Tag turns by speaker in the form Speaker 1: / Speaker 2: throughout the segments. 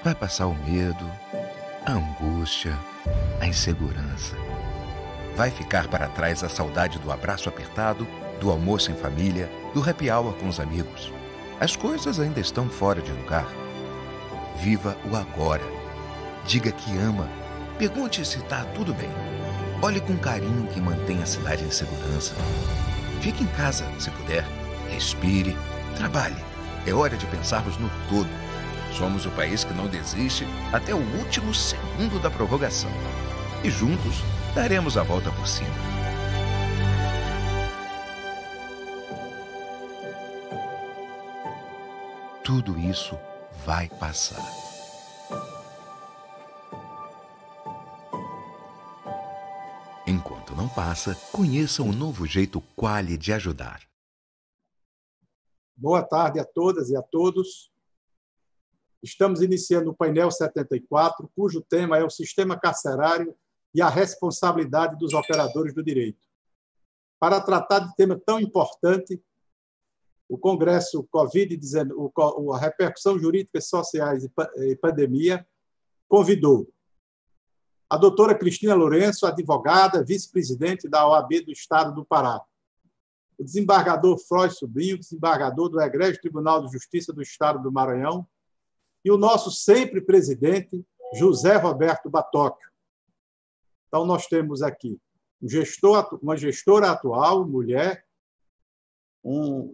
Speaker 1: Vai passar o medo, a angústia, a insegurança. Vai ficar para trás a saudade do abraço apertado, do almoço em família, do happy hour com os amigos. As coisas ainda estão fora de lugar. Viva o agora. Diga que ama. Pergunte se está tudo bem. Olhe com carinho que mantém a cidade em segurança. Fique em casa, se puder. Respire. Trabalhe. É hora de pensarmos no todo. Somos o país que não desiste até o último segundo da prorrogação. E juntos daremos a volta por cima. Tudo isso vai passar. Enquanto não passa, conheça o novo jeito Quali de ajudar.
Speaker 2: Boa tarde a todas e a todos. Estamos iniciando o painel 74, cujo tema é o sistema carcerário e a responsabilidade dos operadores do direito. Para tratar de tema tão importante, o Congresso Covid-19, a repercussão jurídicas sociais e pandemia, convidou a doutora Cristina Lourenço, advogada, vice-presidente da OAB do Estado do Pará, o desembargador Frois Sobrinho, desembargador do Egrégio Tribunal de Justiça do Estado do Maranhão, e o nosso sempre presidente, José Roberto Batóquio. Então, nós temos aqui uma gestora atual, mulher, um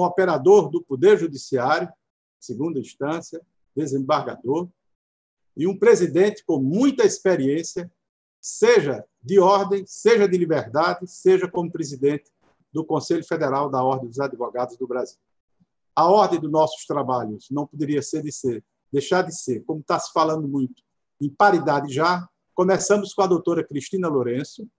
Speaker 2: operador do Poder Judiciário, segunda instância, desembargador, e um presidente com muita experiência, seja de ordem, seja de liberdade, seja como presidente do Conselho Federal da Ordem dos Advogados do Brasil. A ordem dos nossos trabalhos não poderia deixar de ser, como está se falando muito, em paridade já. Começamos com a doutora Cristina Lourenço,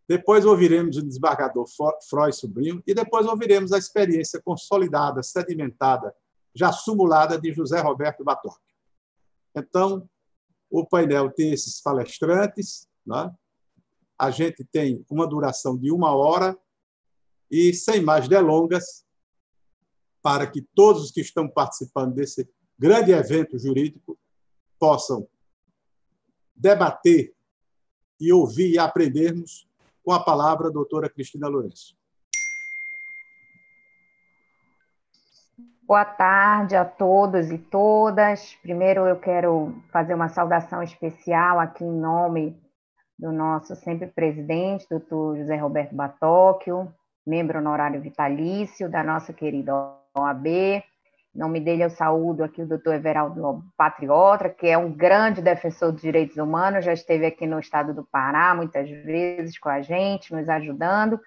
Speaker 2: depois ouviremos o desembargador Frois Sobrinho e depois ouviremos a experiência consolidada, sedimentada, já sumulada de José Roberto Batóquio. Então, o painel tem esses palestrantes, né? A gente tem uma duração de 1 hora e, sem mais delongas, para que todos os que estão participando desse grande evento jurídico possam debater e ouvir e aprendermos com a palavra a doutora Cristina Lourenço.
Speaker 3: Boa tarde a todos e todas. Primeiro, eu quero fazer uma saudação especial aqui em nome do nosso sempre presidente, doutor José Roberto Batóquio, membro honorário vitalício da nossa querida OAB. Em nome dele, eu saúdo aqui o doutor Everaldo Patriota, que é um grande defensor dos direitos humanos, já esteve aqui no estado do Pará muitas vezes com a gente, nos ajudando.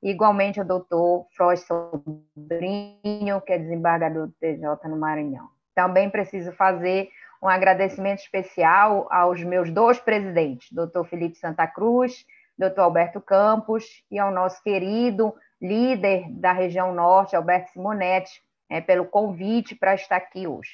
Speaker 3: Igualmente o doutor Frois Sobrinho, que é desembargador do TJ no Maranhão. Também preciso fazer um agradecimento especial aos meus 2 presidentes, doutor Felipe Santa Cruz, doutor Alberto Campos, e ao nosso querido líder da região norte, Alberto Simonetti, pelo convite para estar aqui hoje.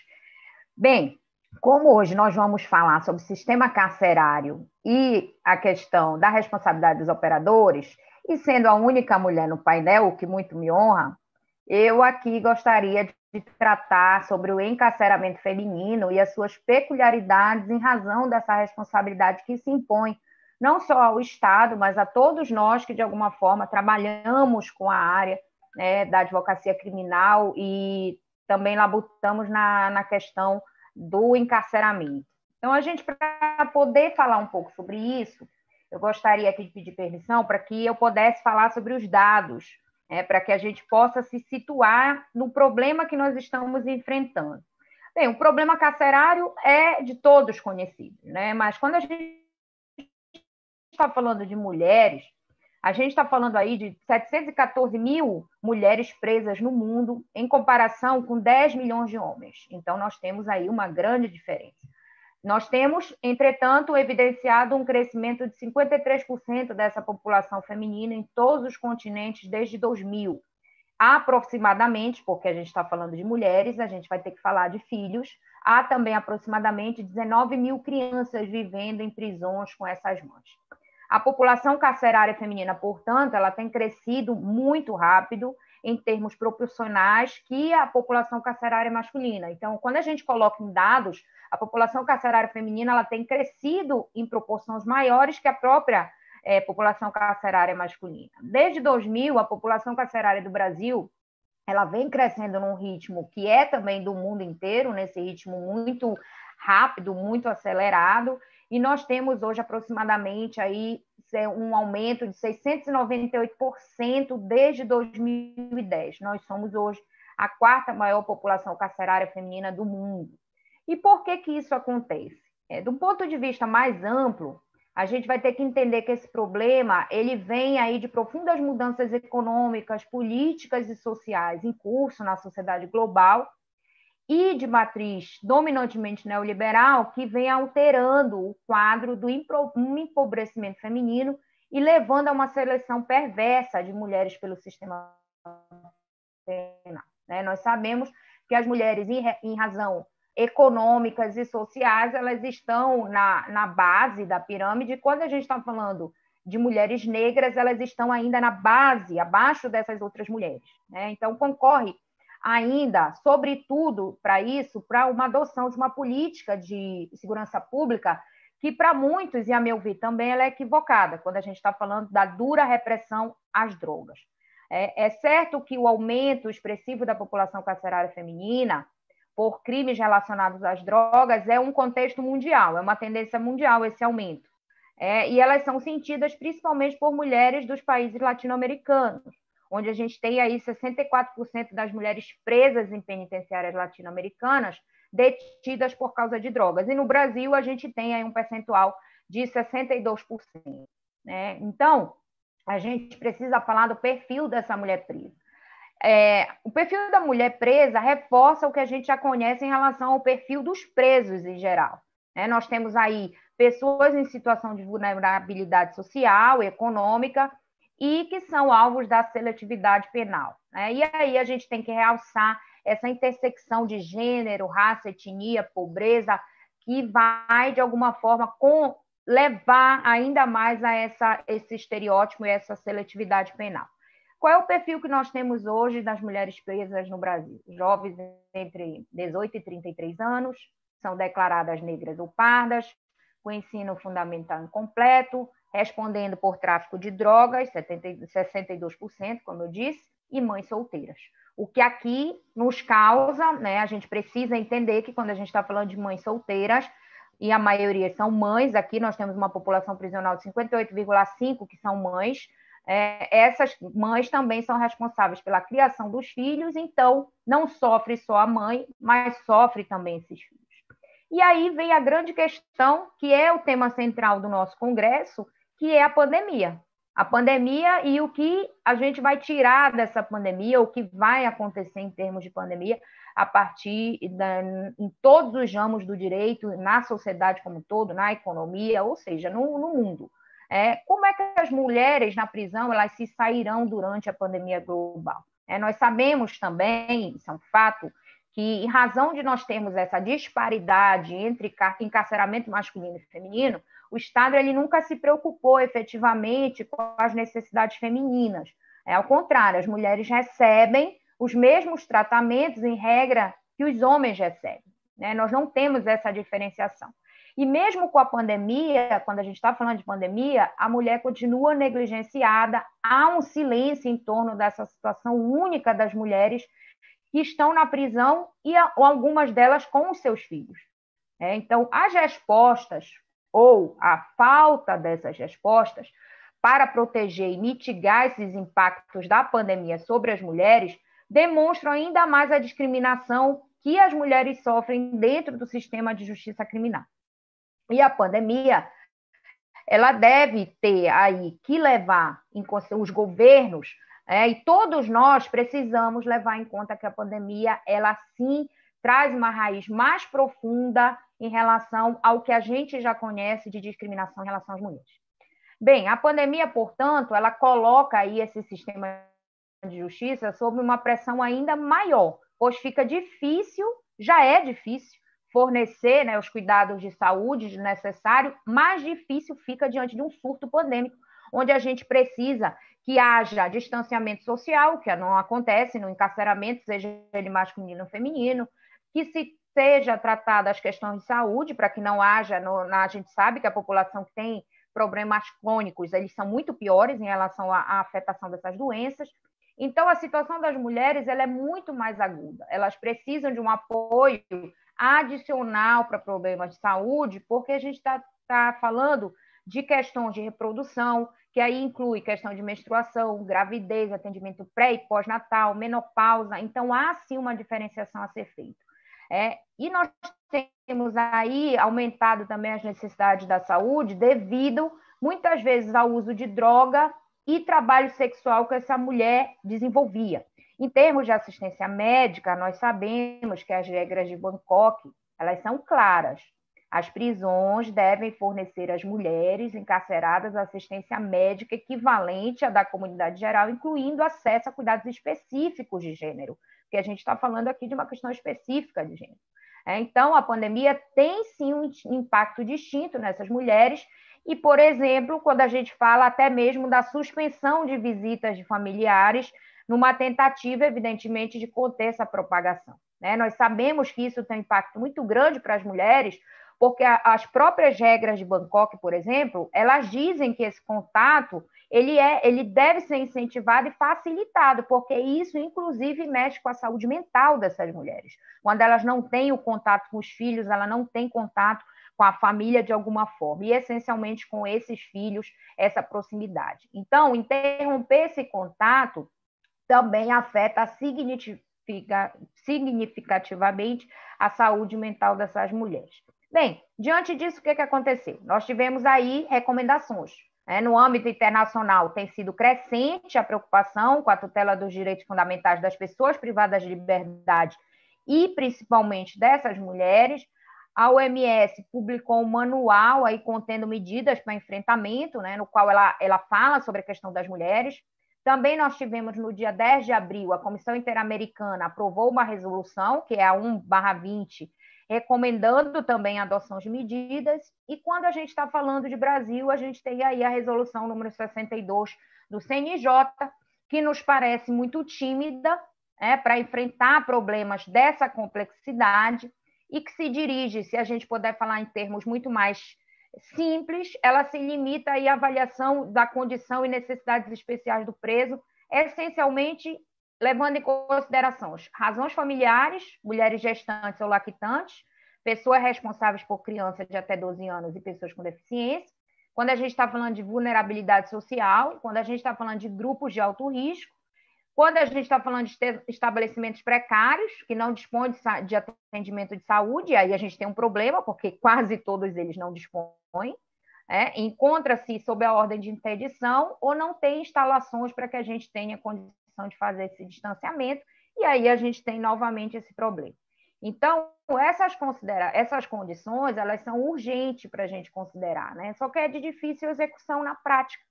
Speaker 3: Bem, como hoje nós vamos falar sobre o sistema carcerário e a questão da responsabilidade dos operadores, e sendo a única mulher no painel, o que muito me honra, eu aqui gostaria de tratar sobre o encarceramento feminino e as suas peculiaridades em razão dessa responsabilidade que se impõe, não só ao Estado, mas a todos nós que, de alguma forma, trabalhamos com a área, né, da advocacia criminal e também labutamos na questão do encarceramento. Então, para poder falar um pouco sobre isso, eu gostaria aqui de pedir permissão para que eu pudesse falar sobre os dados, para que a gente possa se situar no problema que nós estamos enfrentando. Bem, o problema carcerário é de todos conhecido, né? Mas quando a gente está falando de mulheres, a gente está falando aí de 714 mil mulheres presas no mundo, em comparação com 10 milhões de homens. Então, nós temos aí uma grande diferença. Nós temos, entretanto, evidenciado um crescimento de 53% dessa população feminina em todos os continentes desde 2000. Aproximadamente, porque a gente está falando de mulheres, a gente vai ter que falar de filhos, há também aproximadamente 19 mil crianças vivendo em prisões com essas mães. A população carcerária feminina, portanto, ela tem crescido muito rápido em termos proporcionais que a população carcerária masculina. Então, quando a gente coloca em dados, a população carcerária feminina ela tem crescido em proporções maiores que a própria população carcerária masculina. Desde 2000, a população carcerária do Brasil ela vem crescendo num ritmo que é também do mundo inteiro, nesse ritmo muito rápido, muito acelerado, e nós temos hoje aproximadamente aí um aumento de 698% desde 2010. Nós somos hoje a quarta maior população carcerária feminina do mundo. E por que que isso acontece? Do ponto de vista mais amplo, a gente vai ter que entender que esse problema ele vem aí de profundas mudanças econômicas, políticas e sociais em curso na sociedade global e de matriz dominantemente neoliberal que vem alterando o quadro do empobrecimento feminino e levando a uma seleção perversa de mulheres pelo sistema penal. Nós sabemos que as mulheres, em razão econômicas e sociais, elas estão na base da pirâmide. Quando a gente está falando de mulheres negras, elas estão ainda na base, abaixo dessas outras mulheres. Então, concorre ainda, sobretudo, para isso, para uma adoção de uma política de segurança pública que, para muitos, e a meu ver também, ela é equivocada, quando a gente está falando da dura repressão às drogas. É certo que o aumento expressivo da população carcerária feminina por crimes relacionados às drogas é um contexto mundial, é uma tendência mundial esse aumento. E elas são sentidas principalmente por mulheres dos países latino-americanos, onde a gente tem aí 64% das mulheres presas em penitenciárias latino-americanas detidas por causa de drogas. E no Brasil a gente tem aí um percentual de 62%. Então, a gente precisa falar do perfil dessa mulher presa. O perfil da mulher presa reforça o que a gente já conhece em relação ao perfil dos presos em geral. Nós temos aí pessoas em situação de vulnerabilidade social, econômica, e que são alvos da seletividade penal. E aí a gente tem que realçar essa intersecção de gênero, raça, etnia, pobreza, que vai, de alguma forma, levar ainda mais a esse estereótipo e essa seletividade penal. Qual é o perfil que nós temos hoje das mulheres presas no Brasil? Jovens entre 18 e 33 anos, são declaradas negras ou pardas, com ensino fundamental incompleto, respondendo por tráfico de drogas, 62%, como eu disse, e mães solteiras. O que aqui nos causa, a gente precisa entender que quando a gente está falando de mães solteiras, e a maioria são mães, aqui nós temos uma população prisional de 58,5% que são mães, essas mães também são responsáveis pela criação dos filhos, então não sofre só a mãe, mas sofre também esses filhos. E aí vem a grande questão, que é o tema central do nosso congresso, que é a pandemia. A pandemia e o que a gente vai tirar dessa pandemia, o que vai acontecer em termos de pandemia, a partir em todos os ramos do direito, na sociedade como um todo, na economia, ou seja, no mundo. Como é que as mulheres na prisão elas se sairão durante a pandemia global? Nós sabemos também, isso é um fato, que em razão de nós termos essa disparidade entre encarceramento masculino e feminino, o Estado ele nunca se preocupou efetivamente com as necessidades femininas. Ao contrário, as mulheres recebem os mesmos tratamentos, em regra, que os homens recebem. Nós não temos essa diferenciação. E mesmo com a pandemia, quando a gente está falando de pandemia, a mulher continua negligenciada, há um silêncio em torno dessa situação única das mulheres que estão na prisão e algumas delas com os seus filhos. Então, as respostas, ou a falta dessas respostas, para proteger e mitigar esses impactos da pandemia sobre as mulheres, demonstram ainda mais a discriminação que as mulheres sofrem dentro do sistema de justiça criminal. E a pandemia, ela deve ter aí que levar em conta os governos, e todos nós precisamos levar em conta que a pandemia, ela sim traz uma raiz mais profunda em relação ao que a gente já conhece de discriminação em relação às mulheres. Bem, a pandemia, portanto, ela coloca aí esse sistema de justiça sob uma pressão ainda maior, pois fica difícil, já é difícil, fornecer, né, os cuidados de saúde necessários, mais difícil fica diante de um surto pandêmico, onde a gente precisa que haja distanciamento social, que não acontece no encarceramento, seja ele masculino ou feminino, que se seja tratada as questões de saúde, para que não haja, a gente sabe que a população que tem problemas crônicos, eles são muito piores em relação à afetação dessas doenças. Então, a situação das mulheres ela é muito mais aguda. Elas precisam de um apoio adicional para problemas de saúde, porque a gente está falando de questões de reprodução, que aí inclui questão de menstruação, gravidez, atendimento pré e pós-natal, menopausa. Então, há sim uma diferenciação a ser feita. E nós temos aí aumentado também as necessidades da saúde devido, muitas vezes, ao uso de droga e trabalho sexual que essa mulher desenvolvia. Em termos de assistência médica, nós sabemos que as regras de Bangkok, elas são claras. As prisões devem fornecer às mulheres encarceradas assistência médica equivalente à da comunidade geral, incluindo acesso a cuidados específicos de gênero, porque a gente está falando aqui de uma questão específica de gênero. Então, a pandemia tem sim um impacto distinto nessas mulheres e, por exemplo, quando a gente fala até mesmo da suspensão de visitas de familiares, numa tentativa, evidentemente, de conter essa propagação. Nós sabemos que isso tem um impacto muito grande para as mulheres, porque as próprias regras de Bangkok, por exemplo, elas dizem que esse contato ele deve ser incentivado e facilitado, porque isso, inclusive, mexe com a saúde mental dessas mulheres. Quando elas não têm o contato com os filhos, ela não tem contato com a família de alguma forma, e essencialmente com esses filhos, essa proximidade. Então, interromper esse contato também afeta significativamente a saúde mental dessas mulheres. Bem, diante disso, o que aconteceu? Nós tivemos aí recomendações. No âmbito internacional, tem sido crescente a preocupação com a tutela dos direitos fundamentais das pessoas privadas de liberdade e, principalmente, dessas mulheres. A OMS publicou um manual aí contendo medidas para enfrentamento, no qual ela fala sobre a questão das mulheres. Também nós tivemos, no dia 10 de abril, a Comissão Interamericana aprovou uma resolução, que é a 1/20, recomendando também a adoção de medidas. E quando a gente está falando de Brasil, a gente tem aí a resolução número 62 do CNJ, que nos parece muito tímida, para enfrentar problemas dessa complexidade e que se dirige, se a gente puder falar em termos muito mais simples, ela se limita aí à avaliação da condição e necessidades especiais do preso, essencialmente levando em consideração as razões familiares, mulheres gestantes ou lactantes, pessoas responsáveis por crianças de até 12 anos e pessoas com deficiência. Quando a gente está falando de vulnerabilidade social, quando a gente está falando de grupos de alto risco, quando a gente está falando de estabelecimentos precários, que não dispõem de atendimento de saúde, aí a gente tem um problema, porque quase todos eles não dispõem, encontra-se sob a ordem de interdição ou não tem instalações para que a gente tenha condição de fazer esse distanciamento, e aí a gente tem novamente esse problema. Então, essas condições, elas são urgentes para a gente considerar, só que é de difícil execução na prática,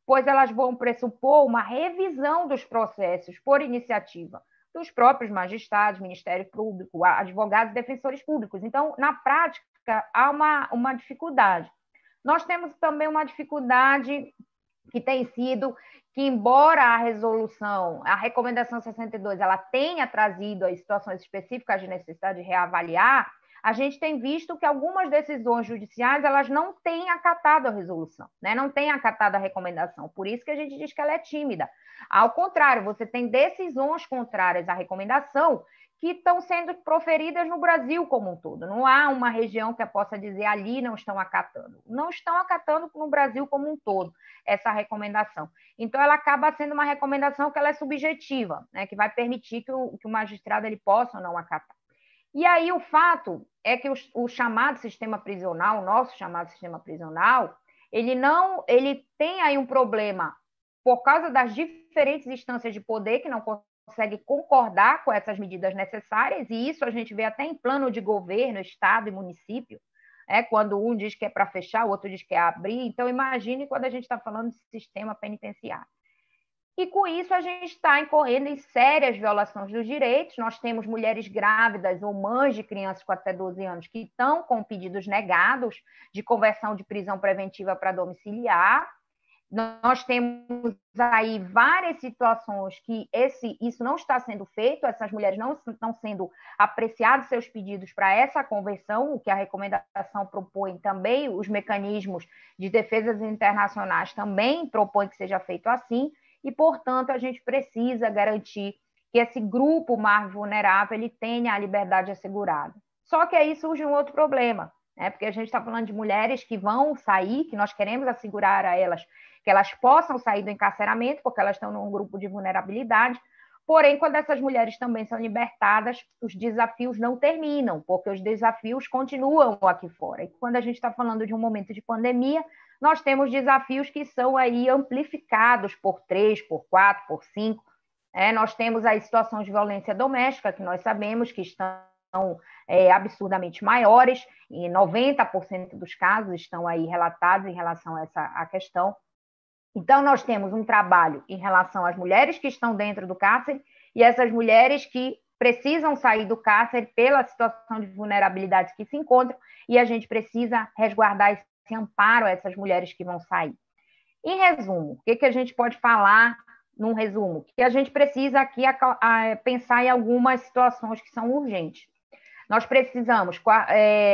Speaker 3: pois elas vão pressupor uma revisão dos processos por iniciativa dos próprios magistrados, Ministério Público, advogados e defensores públicos. Então, na prática, há uma dificuldade. Nós temos também uma dificuldade que tem sido que, embora a recomendação 62, ela tenha trazido as situações específicas de necessidade de reavaliar, a gente tem visto que algumas decisões judiciais elas não têm acatado a resolução, não têm acatado a recomendação. Por isso que a gente diz que ela é tímida. Ao contrário, você tem decisões contrárias à recomendação que estão sendo proferidas no Brasil como um todo. Não há uma região que possa dizer ali não estão acatando. Não estão acatando no Brasil como um todo essa recomendação. Então, ela acaba sendo uma recomendação que ela é subjetiva, que vai permitir que o magistrado ele possa ou não acatar. E aí o fato é que o chamado sistema prisional, o nosso chamado sistema prisional, ele tem aí um problema por causa das diferentes instâncias de poder que não conseguem concordar com essas medidas necessárias, e isso a gente vê até em plano de governo, estado e município, quando um diz que é para fechar, o outro diz que é abrir. Então, imagine quando a gente está falando de sistema penitenciário. E, com isso, a gente está incorrendo em sérias violações dos direitos. Nós temos mulheres grávidas ou mães de crianças com até 12 anos que estão com pedidos negados de conversão de prisão preventiva para domiciliar. Nós temos aí várias situações que isso não está sendo feito, essas mulheres não estão sendo apreciados seus pedidos para essa conversão, o que a recomendação propõe também, os mecanismos de defesas internacionais também propõem que seja feito assim, e, portanto, a gente precisa garantir que esse grupo mais vulnerável ele tenha a liberdade assegurada. Só que aí surge um outro problema, né? Porque a gente está falando de mulheres que vão sair, que nós queremos assegurar a elas que elas possam sair do encarceramento, porque elas estão num grupo de vulnerabilidade. Porém, quando essas mulheres também são libertadas, os desafios não terminam, porque os desafios continuam aqui fora. E quando a gente está falando de um momento de pandemia, nós temos desafios que são aí amplificados por 3, por 4, por 5. Nós temos aí situações de violência doméstica, que nós sabemos que estão absurdamente maiores, e 90% dos casos estão aí relatados em relação a essa questão. Então, nós temos um trabalho em relação às mulheres que estão dentro do cárcere e essas mulheres que precisam sair do cárcere pela situação de vulnerabilidade que se encontram, e a gente precisa resguardar esse amparo a essas mulheres que vão sair. Em resumo, o que a gente pode falar num resumo? Que a gente precisa aqui pensar em algumas situações que são urgentes. Nós precisamos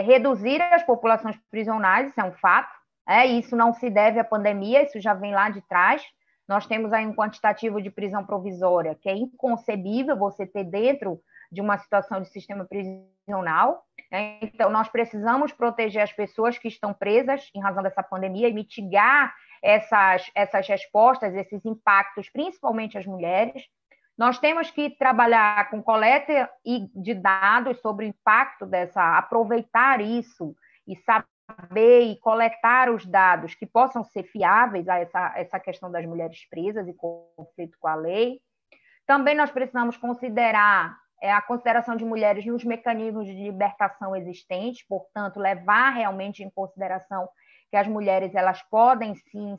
Speaker 3: reduzir as populações prisionais, isso é um fato. Isso não se deve à pandemia, isso já vem lá de trás. Nós temos aí um quantitativo de prisão provisória que é inconcebível você ter dentro de uma situação de sistema prisional. Então, nós precisamos proteger as pessoas que estão presas em razão dessa pandemia e mitigar essas respostas, esses impactos, principalmente as mulheres. Nós temos que trabalhar com coleta de dados sobre o impacto aproveitar isso e saber e coletar os dados que possam ser fiáveis a essa questão das mulheres presas e conflito com a lei. Também nós precisamos considerar a consideração de mulheres nos mecanismos de libertação existentes, portanto, levar realmente em consideração que as mulheres elas podem sim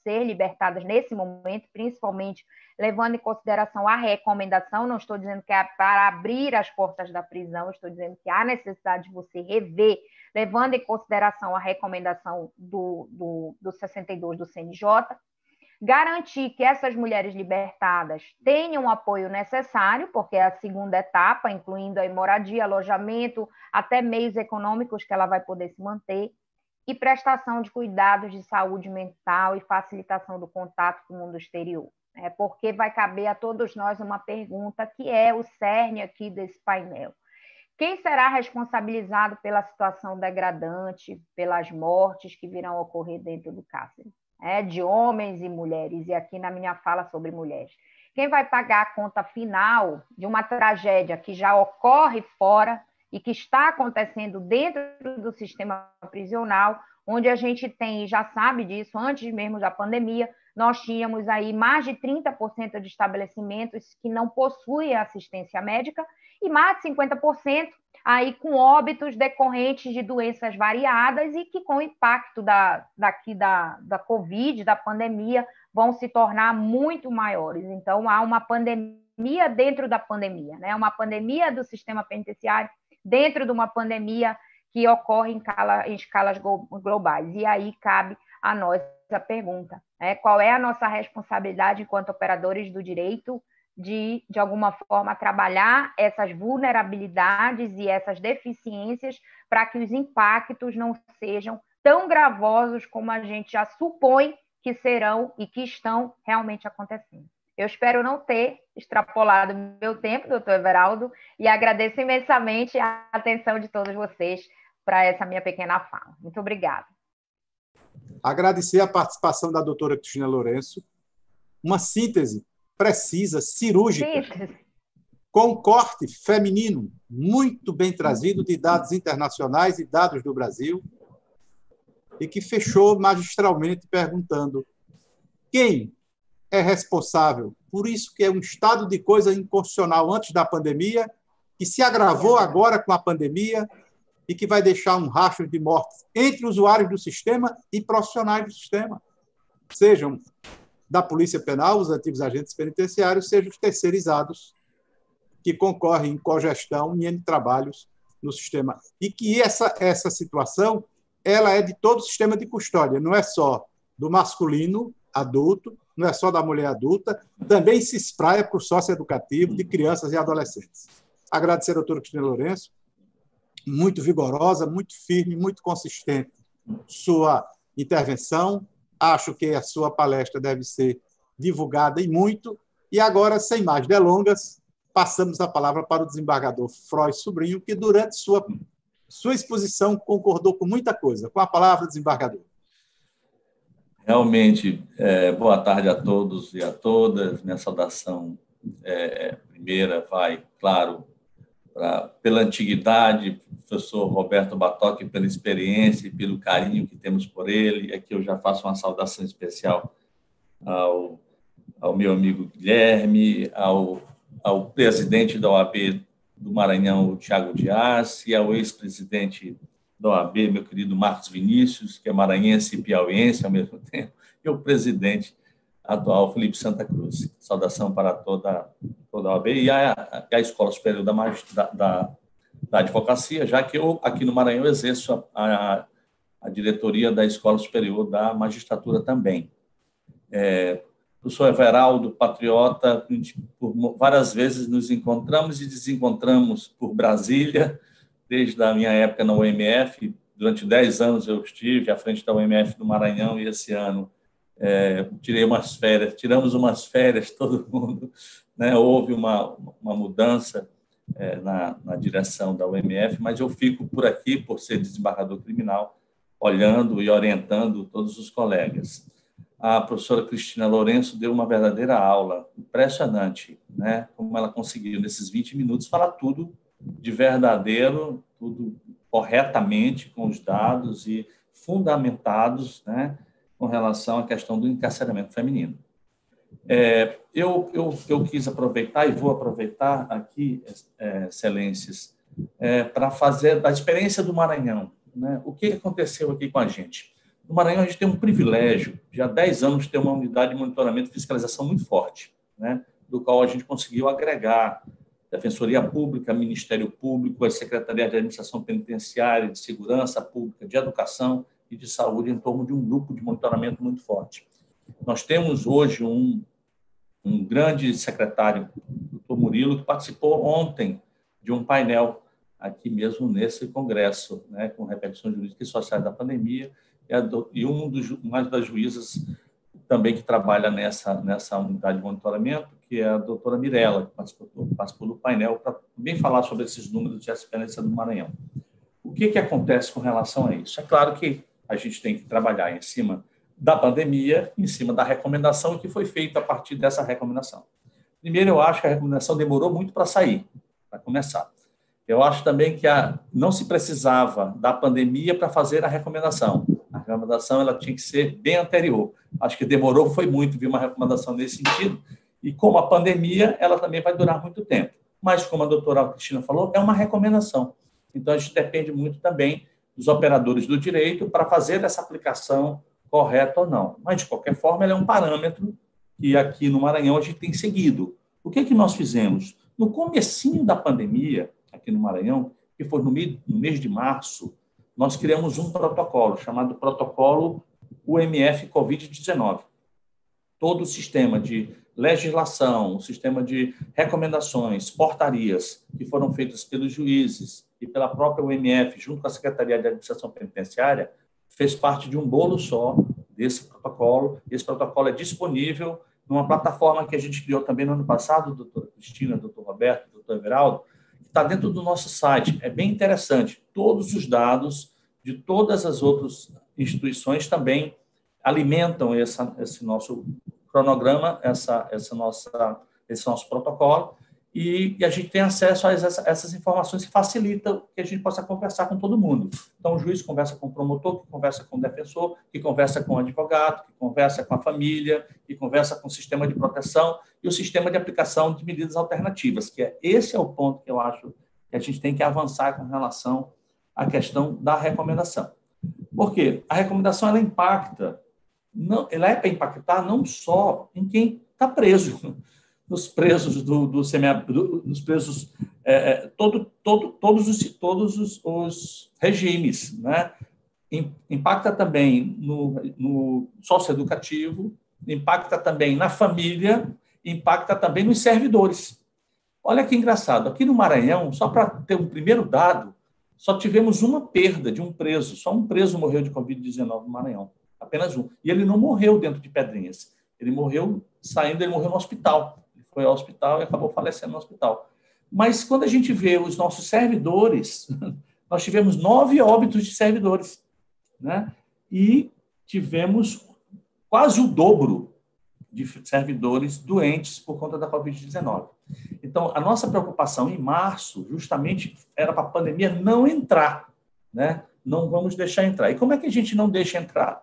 Speaker 3: ser libertadas nesse momento, principalmente levando em consideração a recomendação. Não estou dizendo que é para abrir as portas da prisão, estou dizendo que há necessidade de você rever, levando em consideração a recomendação do 62 do CNJ, garantir que essas mulheres libertadas tenham o apoio necessário, porque é a segunda etapa, incluindo a moradia, alojamento, até meios econômicos que ela vai poder se manter, e prestação de cuidados de saúde mental e facilitação do contato com o mundo exterior. Porque vai caber a todos nós uma pergunta que é o cerne aqui desse painel. Quem será responsabilizado pela situação degradante, pelas mortes que virão a ocorrer dentro do cárcere? De homens e mulheres, e aqui na minha fala sobre mulheres. Quem vai pagar a conta final de uma tragédia que já ocorre fora e que está acontecendo dentro do sistema prisional, onde a gente tem, já sabe disso, antes mesmo da pandemia, nós tínhamos aí mais de 30% de estabelecimentos que não possuem assistência médica e mais de 50% aí com óbitos decorrentes de doenças variadas e que com o impacto da Covid, da pandemia, vão se tornar muito maiores. Então, há uma pandemia dentro da pandemia, uma pandemia do sistema penitenciário dentro de uma pandemia que ocorre em escalas globais. E aí cabe a nós a pergunta, qual é a nossa responsabilidade enquanto operadores do direito de alguma forma, trabalhar essas vulnerabilidades e essas deficiências para que os impactos não sejam tão gravosos como a gente já supõe que serão e que estão realmente acontecendo. Eu espero não ter extrapolado o meu tempo, doutor Everaldo, e agradeço imensamente a atenção de todos vocês para essa minha pequena fala. Muito obrigada.
Speaker 2: Agradecer a participação da doutora Cristina Lourenço, uma síntese precisa, cirúrgica, com um corte feminino muito bem trazido de dados internacionais e dados do Brasil, e que fechou magistralmente perguntando quem é responsável por isso que é um estado de coisa inconstitucional antes da pandemia, que se agravou agora com a pandemia e que vai deixar um rastro de mortes entre usuários do sistema e profissionais do sistema, sejam da Polícia Penal, os antigos agentes penitenciários, sejam os terceirizados que concorrem em cogestão e em trabalhos no sistema. E que essa situação ela é de todo o sistema de custódia, não é só do masculino adulto, não é só da mulher adulta, também se espraia para o socioeducativo de crianças e adolescentes. Agradecer à doutora Cristina Lourenço, muito vigorosa, muito firme, muito consistente sua intervenção. Acho que a sua palestra deve ser divulgada e muito. E agora, sem mais delongas, passamos a palavra para o desembargador Frois Sobrinho, que durante sua exposição concordou com muita coisa. Com a palavra, desembargador.
Speaker 4: Realmente, boa tarde a todos e a todas. Minha saudação primeira vai, claro, pela antiguidade, professor Roberto Batoque, pela experiência e pelo carinho que temos por ele. Aqui eu já faço uma saudação especial ao meu amigo Guilherme, ao presidente da OAB do Maranhão, o Thiago Dias, e ao ex-presidente da OAB, meu querido Marcos Vinícius, que é maranhense e piauiense ao mesmo tempo, e o presidente atual, Felipe Santa Cruz. Saudação para toda a OAB e a Escola Superior da Advocacia, já que eu, aqui no Maranhão, exerço a diretoria da Escola Superior da Magistratura também. Professor Everaldo, patriota, por várias vezes nos encontramos e desencontramos por Brasília, desde a minha época na UMF. Durante 10 anos eu estive à frente da UMF do Maranhão e esse ano tiramos umas férias, todo mundo, né? Houve uma mudança na direção da UMF, mas eu fico por aqui, por ser desembargador criminal, olhando e orientando todos os colegas. A professora Cristina Lourenço deu uma verdadeira aula, impressionante, né? Como ela conseguiu, nesses 20 minutos, falar tudo de verdadeiro, tudo corretamente, com os dados e fundamentados, né, com relação à questão do encarceramento feminino. Eu quis aproveitar e vou aproveitar aqui, excelências, para fazer da experiência do Maranhão, né? O que aconteceu aqui com a gente? No Maranhão, a gente tem um privilégio de, há 10 anos, ter uma unidade de monitoramento e fiscalização muito forte, né? Do qual a gente conseguiu agregar Defensoria Pública, Ministério Público, as Secretarias de Administração Penitenciária, de Segurança Pública, de Educação e de Saúde, em torno de um grupo de monitoramento muito forte. Nós temos hoje um grande secretário, o Dr. Murilo, que participou ontem de um painel aqui mesmo nesse congresso, né, com repercussões jurídicas e sociais da pandemia, e uma das juízas também que trabalha nessa unidade de monitoramento, que é a doutora Mirella, que participou do painel, para também falar sobre esses números de experiência do Maranhão. O que acontece com relação a isso? É claro que a gente tem que trabalhar em cima da pandemia, em cima da recomendação que foi feita a partir dessa recomendação. Primeiro, eu acho que a recomendação demorou muito para sair, para começar. Eu acho também que não se precisava da pandemia para fazer a recomendação. A recomendação ela tinha que ser bem anterior. Acho que demorou, foi muito, vir uma recomendação nesse sentido. E como a pandemia, ela também vai durar muito tempo. Mas, como a doutora Cristina falou, é uma recomendação. Então, a gente depende muito também dos operadores do direito para fazer essa aplicação correta ou não. Mas, de qualquer forma, ela é um parâmetro que aqui no Maranhão a gente tem seguido. O que nós fizemos? No comecinho da pandemia, aqui no Maranhão, que foi no mês de março, nós criamos um protocolo chamado Protocolo UMF Covid-19. Todo o sistema de legislação, o sistema de recomendações, portarias que foram feitas pelos juízes e pela própria UMF, junto com a Secretaria de Administração Penitenciária, fez parte de um bolo só desse protocolo. Esse protocolo é disponível numa plataforma que a gente criou também no ano passado, doutora Cristina, doutor Roberto, doutor Everaldo, que está dentro do nosso site. É bem interessante. Todos os dados de todas as outras instituições também alimentam esse nosso cronograma, esse nosso protocolo, e a gente tem acesso a essas informações que facilitam que a gente possa conversar com todo mundo. Então, o juiz conversa com o promotor, que conversa com o defensor, que conversa com o advogado, que conversa com a família, que conversa com o sistema de proteção e o sistema de aplicação de medidas alternativas, que esse é o ponto que eu acho que a gente tem que avançar com relação à questão da recomendação. Por quê? A recomendação ela impacta não, ela é para impactar não só em quem está preso, nos presos nos presos, todos os regimes, né? Impacta também no socioeducativo, impacta também na família, impacta também nos servidores. Olha que engraçado, aqui no Maranhão, só para ter um primeiro dado, só tivemos uma perda de um preso, só um preso morreu de Covid-19 no Maranhão, apenas um. E ele não morreu dentro de Pedrinhas, ele morreu no hospital. Ele foi ao hospital e acabou falecendo no hospital. Mas quando a gente vê os nossos servidores, nós tivemos 9 óbitos de servidores, né? E tivemos quase o dobro de servidores doentes por conta da Covid-19. Então, a nossa preocupação em março, justamente, era para a pandemia não entrar, né? Não vamos deixar entrar. E como é que a gente não deixa entrar?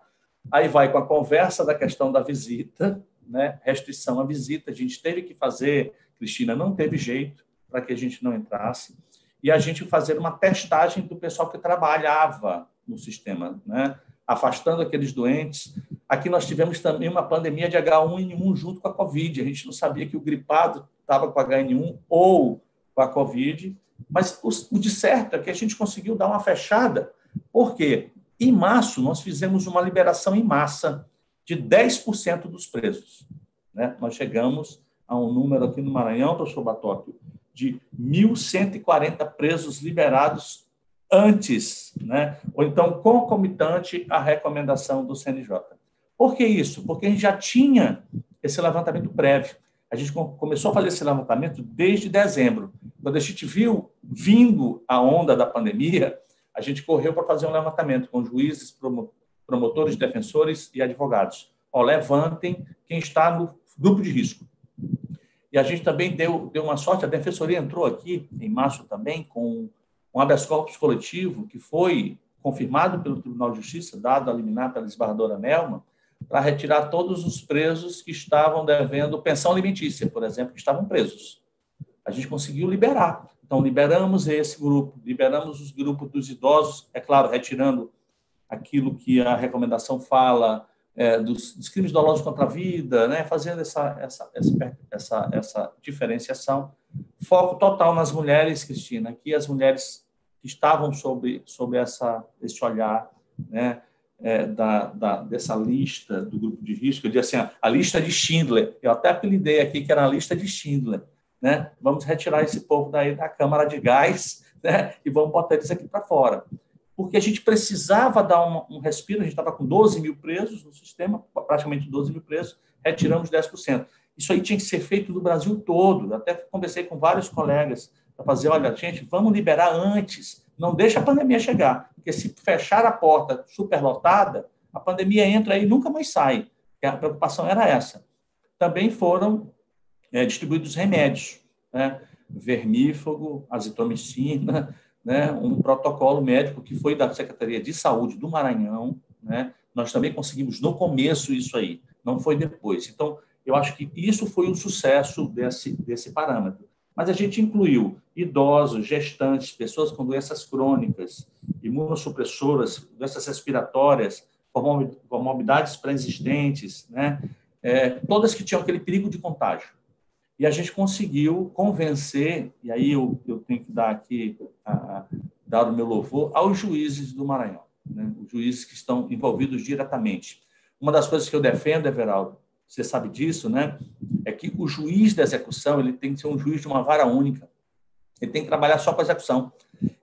Speaker 4: Aí vai com a conversa da questão da visita, né? Restrição à visita, a gente teve que fazer, Cristina, não teve jeito para que a gente não entrasse, e a gente fazer uma testagem do pessoal que trabalhava no sistema, né? Afastando aqueles doentes. Aqui nós tivemos também uma pandemia de H1N1 junto com a Covid. A gente não sabia que o gripado estava com HN1 ou com a Covid, mas o de certo é que a gente conseguiu dar uma fechada, porque em março nós fizemos uma liberação em massa de 10% dos presos, né? Nós chegamos a um número aqui no Maranhão, professor Batóquio, de 1.140 presos liberados antes, né? Ou então concomitante à recomendação do CNJ. Por que isso? Porque a gente já tinha esse levantamento prévio. A gente começou a fazer esse levantamento desde dezembro. Quando a gente viu vindo a onda da pandemia, a gente correu para fazer um levantamento com juízes, promotores, defensores e advogados. Levantem quem está no grupo de risco. E a gente também deu uma sorte, a Defensoria entrou aqui em março também com um habeas corpus coletivo que foi confirmado pelo Tribunal de Justiça, dado a liminar pela desembargadora Nelma, para retirar todos os presos que estavam devendo pensão alimentícia, por exemplo, que estavam presos. A gente conseguiu liberar. Então, liberamos esse grupo, liberamos os grupos dos idosos, é claro, retirando aquilo que a recomendação fala, dos crimes dolosos contra a vida, né? Fazendo essa diferenciação. Foco total nas mulheres, Cristina, que as mulheres que estavam sob esse olhar, né? Dessa lista do grupo de risco, eu disse assim, a lista de Schindler, eu até apelidei aqui que era a lista de Schindler, né? Vamos retirar esse povo daí da câmara de gás, né? E vamos botar eles aqui para fora. Porque a gente precisava dar um respiro, a gente estava com 12 mil presos no sistema, praticamente 12 mil presos, retiramos 10%. Isso aí tinha que ser feito no Brasil todo. Até conversei com vários colegas para fazer, olha, gente, vamos liberar antes, não deixa a pandemia chegar, porque se fechar a porta superlotada, a pandemia entra aí e nunca mais sai. A preocupação era essa. Também foram distribuídos remédios, né? Vermífugo, azitromicina, né? Um protocolo médico que foi da Secretaria de Saúde do Maranhão, né? Nós também conseguimos no começo isso aí, não foi depois. Então, eu acho que isso foi um sucesso desse parâmetro. Mas a gente incluiu idosos, gestantes, pessoas com doenças crônicas, imunossupressoras, doenças respiratórias, comorbidades pré-existentes, né? Todas que tinham aquele perigo de contágio. E a gente conseguiu convencer, e aí eu tenho que dar aqui, dar o meu louvor, aos juízes do Maranhão, né? Os juízes que estão envolvidos diretamente. Uma das coisas que eu defendo, Everaldo, você sabe disso, né? É que o juiz da execução ele tem que ser um juiz de uma vara única. Ele tem que trabalhar só com a execução.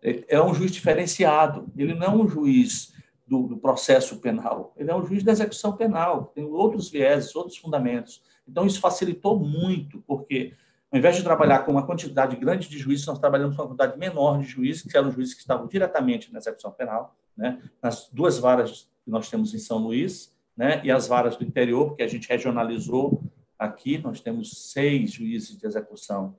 Speaker 4: Ele é um juiz diferenciado. Ele não é um juiz do processo penal. Ele é um juiz da execução penal. Tem outros vieses, outros fundamentos. Então, isso facilitou muito, porque, ao invés de trabalhar com uma quantidade grande de juízes, nós trabalhamos com uma quantidade menor de juízes, que eram juízes que estavam diretamente na execução penal, né? Nas 2 varas que nós temos em São Luís, né? E as varas do interior, porque a gente regionalizou aqui, nós temos 6 juízes de execução,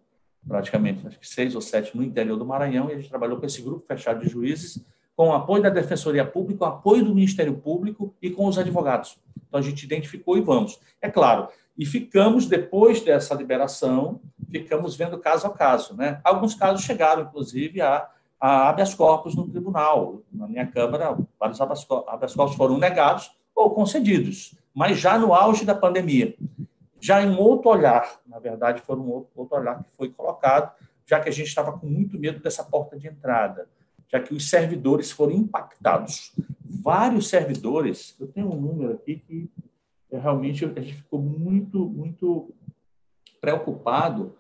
Speaker 4: praticamente, acho que 6 ou 7 no interior do Maranhão, e a gente trabalhou com esse grupo fechado de juízes, com o apoio da Defensoria Pública, o apoio do Ministério Público e com os advogados. Então, a gente identificou e vamos. É claro, e ficamos, depois dessa liberação, ficamos vendo caso a caso, né? Alguns casos chegaram, inclusive, a habeas corpus no tribunal. Na minha Câmara, vários habeas corpus foram negados ou concedidos, mas já no auge da pandemia. Já em um outro olhar, na verdade, foi um outro olhar que foi colocado, já que a gente estava com muito medo dessa porta de entrada, já que os servidores foram impactados. Vários servidores, eu tenho um número aqui que realmente a gente ficou muito preocupado.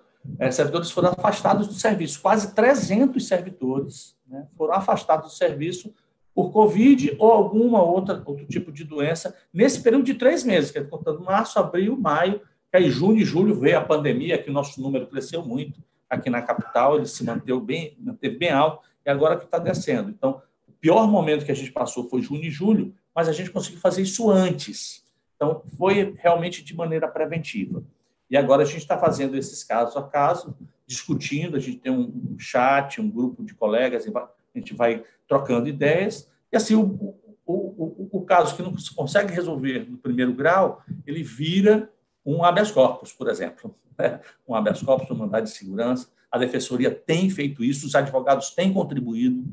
Speaker 4: Servidores foram afastados do serviço, quase 300 servidores, né, foram afastados do serviço por Covid ou outro tipo de doença, nesse período de 3 meses, que é contando março, abril, maio, que aí junho e julho veio a pandemia, que o nosso número cresceu muito aqui na capital, ele se manteve bem alto, e agora que está descendo. Então, o pior momento que a gente passou foi junho e julho, mas a gente conseguiu fazer isso antes. Então, foi realmente de maneira preventiva. E agora a gente está fazendo esses caso a caso, discutindo, a gente tem um chat, um grupo de colegas, a gente vai trocando ideias, e assim, o caso que não se consegue resolver no primeiro grau, ele vira um habeas corpus, por exemplo. Um habeas corpus, um mandado de segurança. A Defensoria tem feito isso, os advogados têm contribuído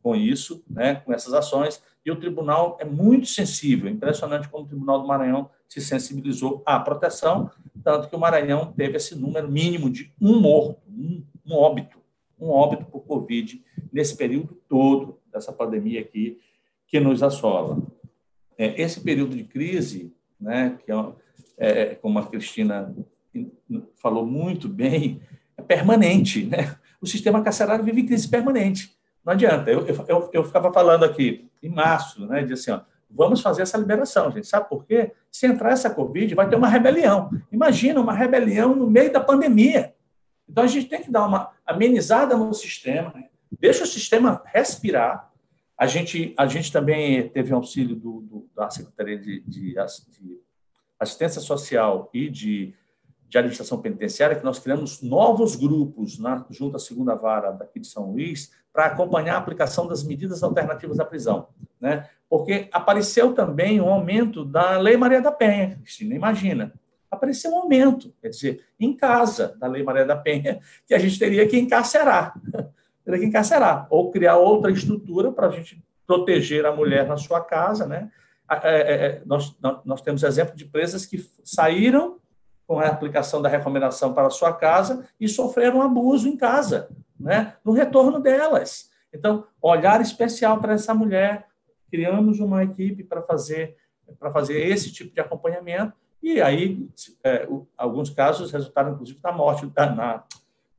Speaker 4: com isso, né, com essas ações, e o tribunal é muito sensível. É impressionante como o Tribunal do Maranhão se sensibilizou à proteção, tanto que o Maranhão teve esse número mínimo de um morto, um óbito por Covid nesse período todo dessa pandemia aqui que nos assola. Esse período de crise, né, que como a Cristina falou muito bem, é permanente, né? O sistema carcerário vive em crise permanente. Não adianta. Eu ficava falando aqui em março, né, de assim, ó, vamos fazer essa liberação, gente. Sabe por quê? Se entrar essa Covid, vai ter uma rebelião. Imagina uma rebelião no meio da pandemia. Então, a gente tem que dar uma amenizada no sistema, né? Deixa o sistema respirar. A gente também teve auxílio da Secretaria de Assistência Social e de Administração Penitenciária, que nós criamos novos grupos junto à segunda vara daqui de São Luís para acompanhar a aplicação das medidas alternativas à prisão, né? Porque apareceu também um aumento da Lei Maria da Penha, Cristina, imagina. Apareceu um aumento, quer dizer, em casa da Lei Maria da Penha, que a gente teria que encarcerar. Teria que encarcerar, ou criar outra estrutura para a gente proteger a mulher na sua casa, né? Nós temos exemplo de presas que saíram com a aplicação da recomendação para a sua casa e sofreram abuso em casa, né, no retorno delas. Então, olhar especial para essa mulher, criamos uma equipe para fazer esse tipo de acompanhamento, e aí, alguns casos resultaram, inclusive, da morte,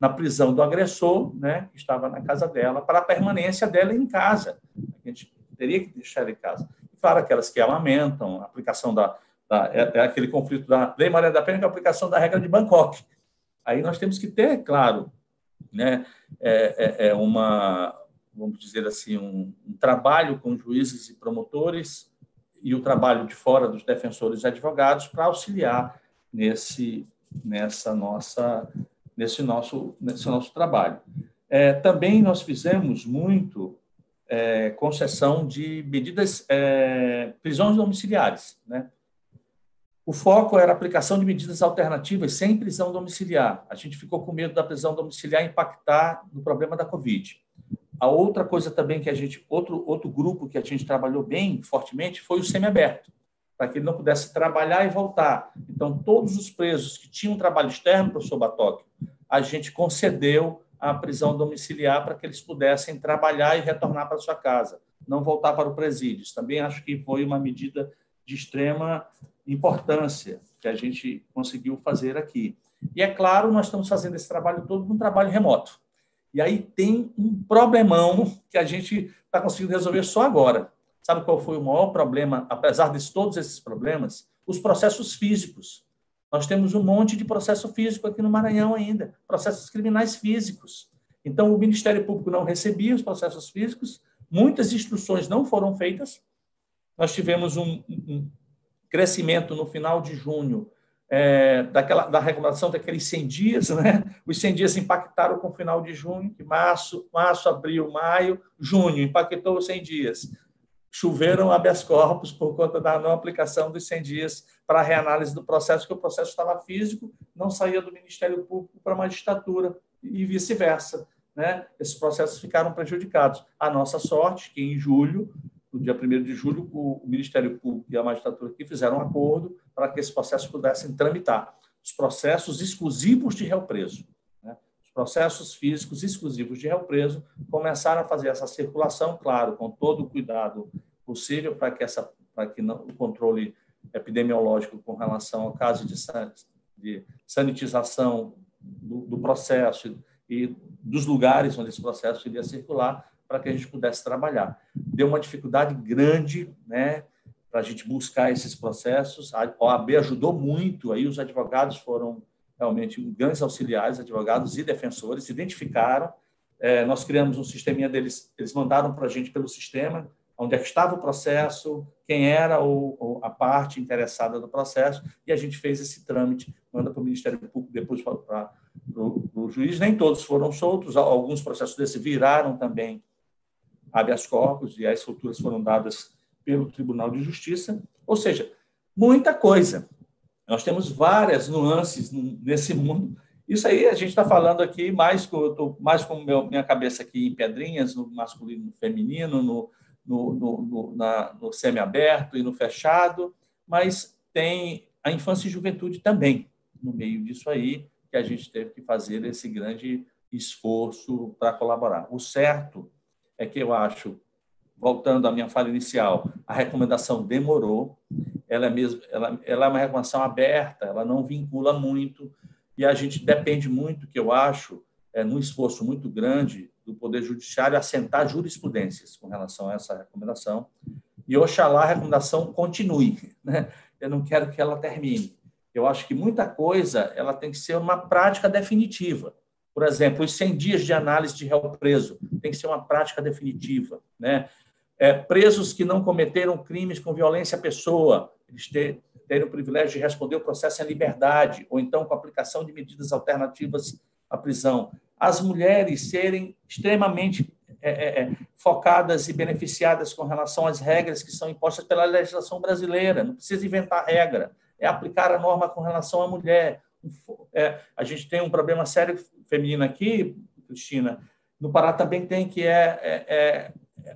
Speaker 4: na prisão do agressor, né, que estava na casa dela, para a permanência dela em casa. A gente teria que deixar ela em casa. E, claro, aquelas que amamentam, a aplicação aquele conflito da Lei Maria da Penha com a aplicação da regra de Bangkok. Aí nós temos que ter, claro, né, vamos dizer assim, um trabalho com juízes e promotores e o trabalho de fora dos defensores e advogados para auxiliar nesse nosso trabalho. Também nós fizemos muito concessão de medidas, prisões domiciliares, né? O foco era a aplicação de medidas alternativas sem prisão domiciliar. A gente ficou com medo da prisão domiciliar impactar no problema da Covid. A outra coisa também que outro grupo que a gente trabalhou bem fortemente foi o semiaberto, para que ele não pudesse trabalhar e voltar. Então, todos os presos que tinham trabalho externo, professor Batoque, a gente concedeu a prisão domiciliar para que eles pudessem trabalhar e retornar para sua casa, não voltar para o presídio. Também acho que foi uma medida de extrema importância que a gente conseguiu fazer aqui. E, é claro, nós estamos fazendo esse trabalho todo num trabalho remoto. E aí tem um problemão que a gente está conseguindo resolver só agora. Sabe qual foi o maior problema, apesar de todos esses problemas? Os processos físicos. Nós temos um monte de processo físico aqui no Maranhão ainda, processos criminais físicos. Então, o Ministério Público não recebia os processos físicos, muitas instruções não foram feitas. Nós tivemos um crescimento no final de junho da recomendação daqueles 100 dias, né? Os 100 dias impactaram com o final de junho, que março, abril, maio, junho, impactou os 100 dias. Choveram habeas corpus por conta da não aplicação dos 100 dias para a reanálise do processo, que o processo estava físico, não saía do Ministério Público para a magistratura e vice-versa, né? Esses processos ficaram prejudicados. A nossa sorte, que em julho, no dia 1º de julho, o Ministério Público e a magistratura aqui fizeram um acordo para que esses processos pudessem tramitar. Os processos exclusivos de réu preso, né? Os processos físicos exclusivos de réu preso começaram a fazer essa circulação, claro, com todo o cuidado possível para que o controle epidemiológico com relação ao caso de sanitização do processo e dos lugares onde esse processo iria circular, para que a gente pudesse trabalhar. Deu uma dificuldade grande, né, para a gente buscar esses processos. A OAB ajudou muito, aí os advogados foram realmente grandes auxiliares, advogados e defensores, identificaram. Nós criamos um sisteminha deles, eles mandaram para a gente pelo sistema, onde é que estava o processo, quem era a parte interessada do processo, e a gente fez esse trâmite, manda para o Ministério Público, depois para o juiz. Nem todos foram soltos, alguns processos desses viraram também habeas corpus, e as solturas foram dadas pelo Tribunal de Justiça. Ou seja, muita coisa. Nós temos várias nuances nesse mundo. Isso aí a gente está falando aqui eu estou mais com minha cabeça aqui em pedrinhas, no masculino e no feminino, no semiaberto e no fechado, mas tem a infância e juventude também no meio disso aí, que a gente teve que fazer esse grande esforço para colaborar. O certo é que eu acho, voltando à minha fala inicial, a recomendação demorou, ela é uma recomendação aberta, ela não vincula muito, e a gente depende muito, que eu acho, num esforço muito grande do Poder Judiciário, assentar jurisprudências com relação a essa recomendação, e oxalá a recomendação continue, né? Eu não quero que ela termine. Eu acho que muita coisa ela tem que ser uma prática definitiva. Por exemplo, os 100 dias de análise de réu preso tem que ser uma prática definitiva, né? Presos que não cometeram crimes com violência à pessoa, eles terem o privilégio de responder o processo em liberdade, ou então com aplicação de medidas alternativas à prisão. As mulheres serem extremamente focadas e beneficiadas com relação às regras que são impostas pela legislação brasileira. Não precisa inventar regra, é aplicar a norma com relação à mulher. A gente tem um problema sério feminino aqui, Cristina, no Pará também tem, que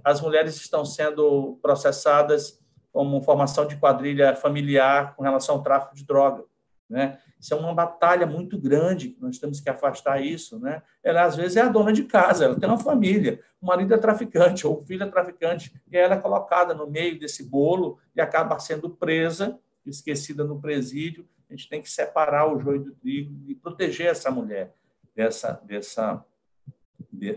Speaker 4: as mulheres estão sendo processadas como formação de quadrilha familiar com relação ao tráfico de droga, né? Isso é uma batalha muito grande, nós temos que afastar isso, né? Ela, às vezes, é a dona de casa, ela tem uma família, o marido é traficante ou o filho é traficante, e ela é colocada no meio desse bolo e acaba sendo presa, esquecida no presídio. A gente tem que separar o joio do trigo e proteger essa mulher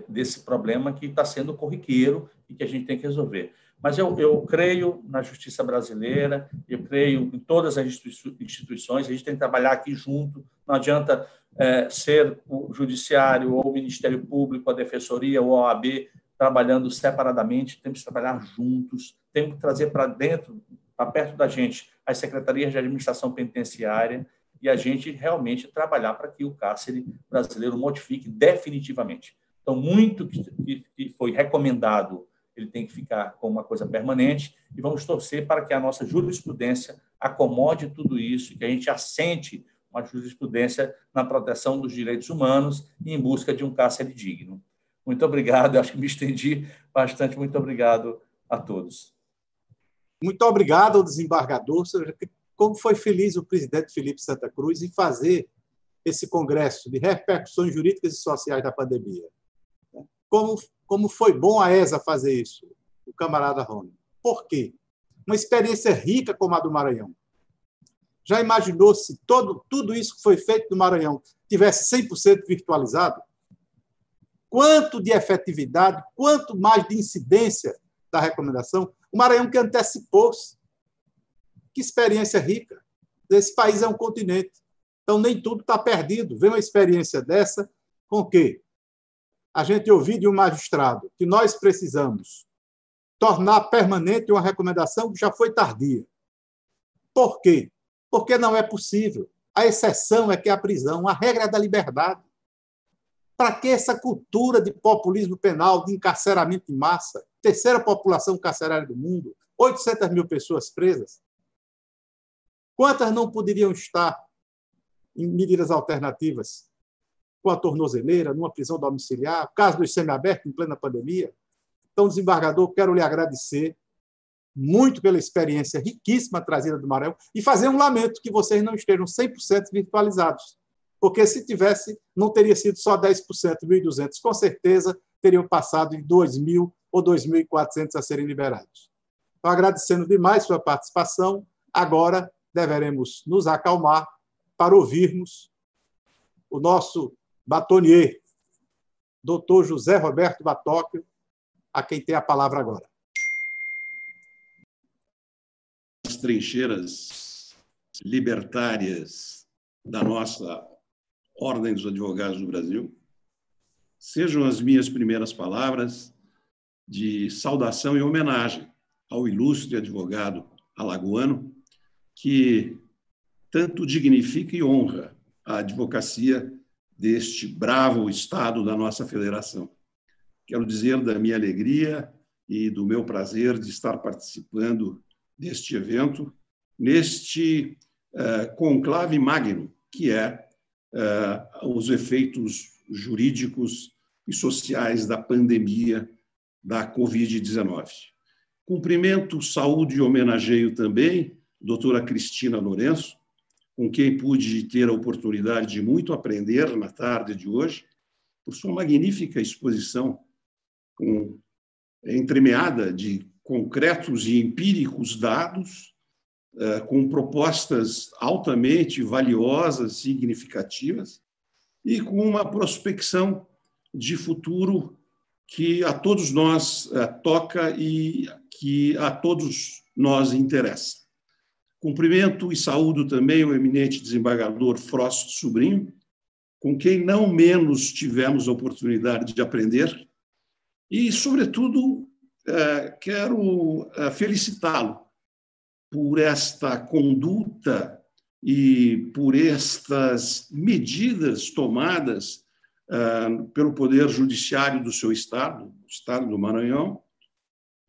Speaker 4: desse problema que está sendo corriqueiro e que a gente tem que resolver. Mas eu creio na justiça brasileira, eu creio em todas as instituições, a gente tem que trabalhar aqui junto, não adianta ser o Judiciário ou o Ministério Público, a Defensoria ou a OAB trabalhando separadamente, temos que trabalhar juntos, temos que trazer para dentro, para perto da gente, as secretarias de administração penitenciária e a gente realmente trabalhar para que o cárcere brasileiro modifique definitivamente. Então, muito que foi recomendado, ele tem que ficar como uma coisa permanente, e vamos torcer para que a nossa jurisprudência acomode tudo isso, que a gente assente uma jurisprudência na proteção dos direitos humanos e em busca de um cárcere digno. Muito obrigado, eu acho que me estendi bastante, muito obrigado a todos.
Speaker 2: Muito obrigado ao desembargador. Como foi feliz o presidente Felipe Santa Cruz em fazer esse congresso de repercussões jurídicas e sociais da pandemia. Como foi bom a ESA fazer isso, o camarada Rony. Por quê? Uma experiência rica como a do Maranhão. Já imaginou se tudo isso que foi feito no Maranhão tivesse 100% virtualizado? Quanto de efetividade, quanto mais de incidência da recomendação? O Maranhão que antecipou-se. Que experiência rica. Esse país é um continente. Então, nem tudo está perdido. Vem uma experiência dessa com o quê? A gente ouvir de um magistrado que nós precisamos tornar permanente uma recomendação que já foi tardia. Por quê? Porque não é possível. A exceção é que é a prisão, a regra é da liberdade. Para que essa cultura de populismo penal, de encarceramento em massa, terceira população carcerária do mundo, 800 mil pessoas presas? Quantas não poderiam estar em medidas alternativas, com a tornozeleira, numa prisão domiciliar, caso dos semiabertos, em plena pandemia? Então, desembargador, quero lhe agradecer muito pela experiência riquíssima trazida do Maranhão, e fazer um lamento que vocês não estejam 100% virtualizados, porque se tivesse, não teria sido só 10%, 1.200, com certeza teriam passado em 2.000 ou 2.400 a serem liberados. Então, agradecendo demais sua participação, agora deveremos nos acalmar para ouvirmos o nosso batonier, Dr. José Roberto Batóquio, a quem tem a palavra agora.
Speaker 5: As trincheiras libertárias da nossa Ordem dos Advogados do Brasil, sejam as minhas primeiras palavras de saudação e homenagem ao ilustre advogado alagoano que tanto dignifica e honra a advocacia deste bravo estado da nossa federação. Quero dizer da minha alegria e do meu prazer de estar participando deste evento, neste conclave magno, que é os efeitos jurídicos e sociais da pandemia da Covid-19. Cumprimento, saúde e homenageio também a doutora Cristina Lourenço, com quem pude ter a oportunidade de muito aprender na tarde de hoje, por sua magnífica exposição, entremeada de concretos e empíricos dados, com propostas altamente valiosas, significativas, e com uma prospecção de futuro que a todos nós toca e que a todos nós interessa. Cumprimento e saúdo também o eminente desembargador Frost Sobrinho, com quem não menos tivemos a oportunidade de aprender, e, sobretudo, quero felicitá-lo por esta conduta e por estas medidas tomadas pelo Poder Judiciário do seu Estado, o Estado do Maranhão,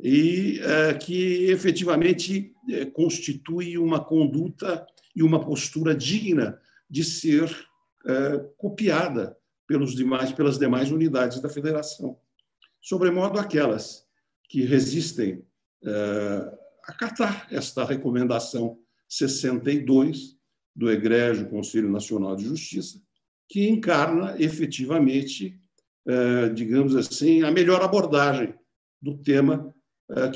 Speaker 5: e que efetivamente constitui uma conduta e uma postura digna de ser copiada pelas demais unidades da Federação, sobremodo aquelas que resistem a acatar esta recomendação 62 do Egrégio Conselho Nacional de Justiça, que encarna efetivamente, digamos assim, a melhor abordagem do tema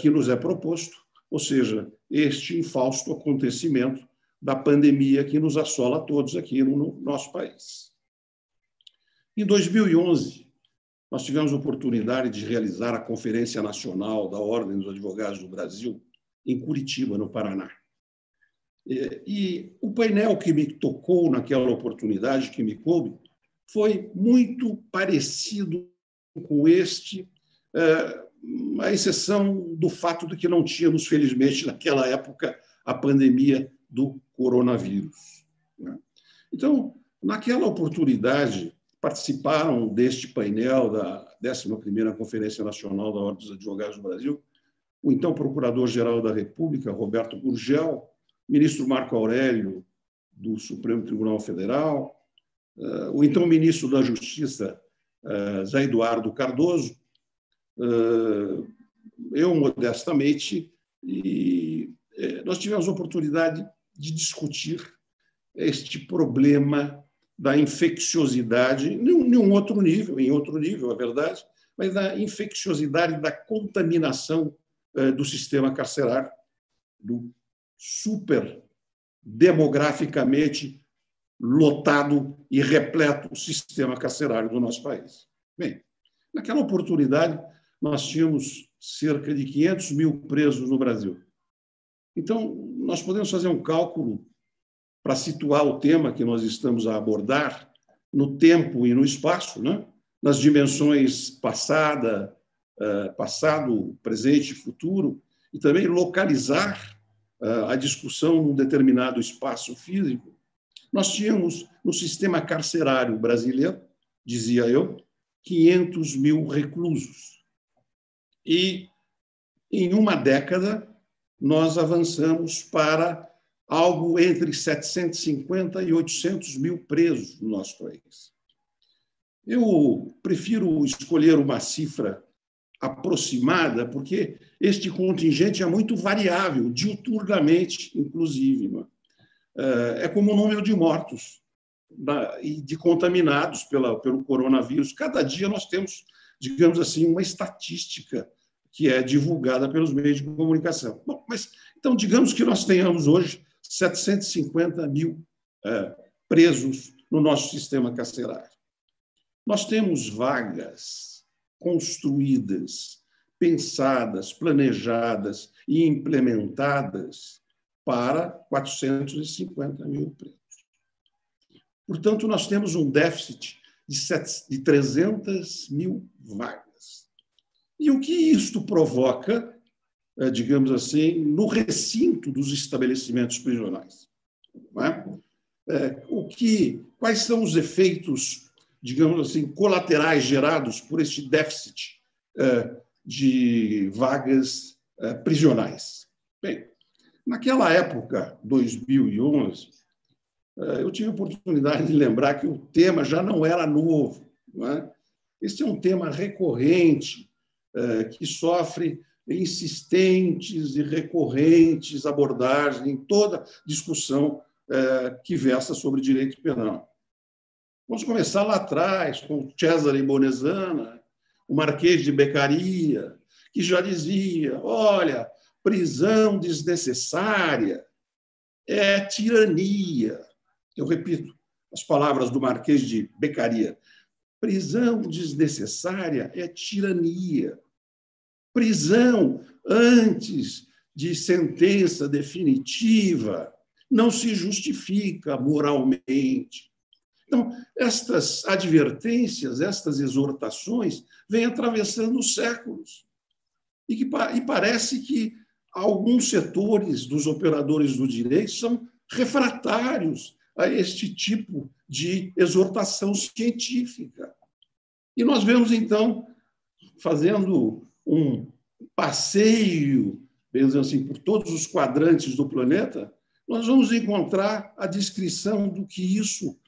Speaker 5: que nos é proposto, ou seja, este infausto acontecimento da pandemia que nos assola a todos aqui no nosso país. Em 2011, nós tivemos a oportunidade de realizar a Conferência Nacional da Ordem dos Advogados do Brasil em Curitiba, no Paraná. E o painel que me tocou naquela oportunidade, que me coube, foi muito parecido com este, à exceção do fato de que não tínhamos, felizmente, naquela época, a pandemia do coronavírus. Então, naquela oportunidade, participaram deste painel da 11ª Conferência Nacional da Ordem dos Advogados do Brasil o então Procurador-Geral da República, Roberto Gurgel, ministro Marco Aurélio, do Supremo Tribunal Federal, o então ministro da Justiça, Zé Eduardo Cardoso, eu, modestamente, e nós tivemos a oportunidade de discutir este problema da infecciosidade, em outro nível, é verdade, mas da infecciosidade, da contaminação do sistema carcerário, do super demograficamente lotado e repleto sistema carcerário do nosso país. Bem, naquela oportunidade, nós tínhamos cerca de 500 mil presos no Brasil. Então, nós podemos fazer um cálculo para situar o tema que nós estamos a abordar no tempo e no espaço, né? Nas dimensões passado, presente e futuro, e também localizar a discussão num determinado espaço físico. Nós tínhamos, no sistema carcerário brasileiro, dizia eu, 500 mil reclusos. E, em uma década, nós avançamos para algo entre 750 e 800 mil presos no nosso país. Eu prefiro escolher uma cifra aproximada, porque este contingente é muito variável, diuturnamente, inclusive. É como o número de mortos e de contaminados pelo coronavírus. Cada dia nós temos, digamos assim, uma estatística que é divulgada pelos meios de comunicação. Bom, mas então digamos que nós tenhamos hoje 750 mil presos no nosso sistema carcerário. Nós temos vagas construídas, pensadas, planejadas e implementadas para 450 mil presos. Portanto, nós temos um déficit de 300 mil vagas. E o que isto provoca, digamos assim, no recinto dos estabelecimentos prisionais? Não é? Quais são os efeitos, digamos assim, colaterais gerados por este déficit de vagas prisionais? Bem, naquela época, 2011, eu tive a oportunidade de lembrar que o tema já não era novo. Não é? Este é um tema recorrente, que sofre insistentes e recorrentes abordagens em toda discussão que versa sobre direito penal. Vamos começar lá atrás, com Cesare Bonezana, o Marquês de Beccaria, que já dizia, olha, prisão desnecessária é tirania. Eu repito as palavras do Marquês de Beccaria. Prisão desnecessária é tirania. Prisão antes de sentença definitiva não se justifica moralmente. Então, estas advertências, estas exortações vêm atravessando os séculos. E parece que alguns setores dos operadores do direito são refratários a este tipo de exortação científica. E nós vemos, então, fazendo um passeio, pensando assim, por todos os quadrantes do planeta, nós vamos encontrar a descrição do que isso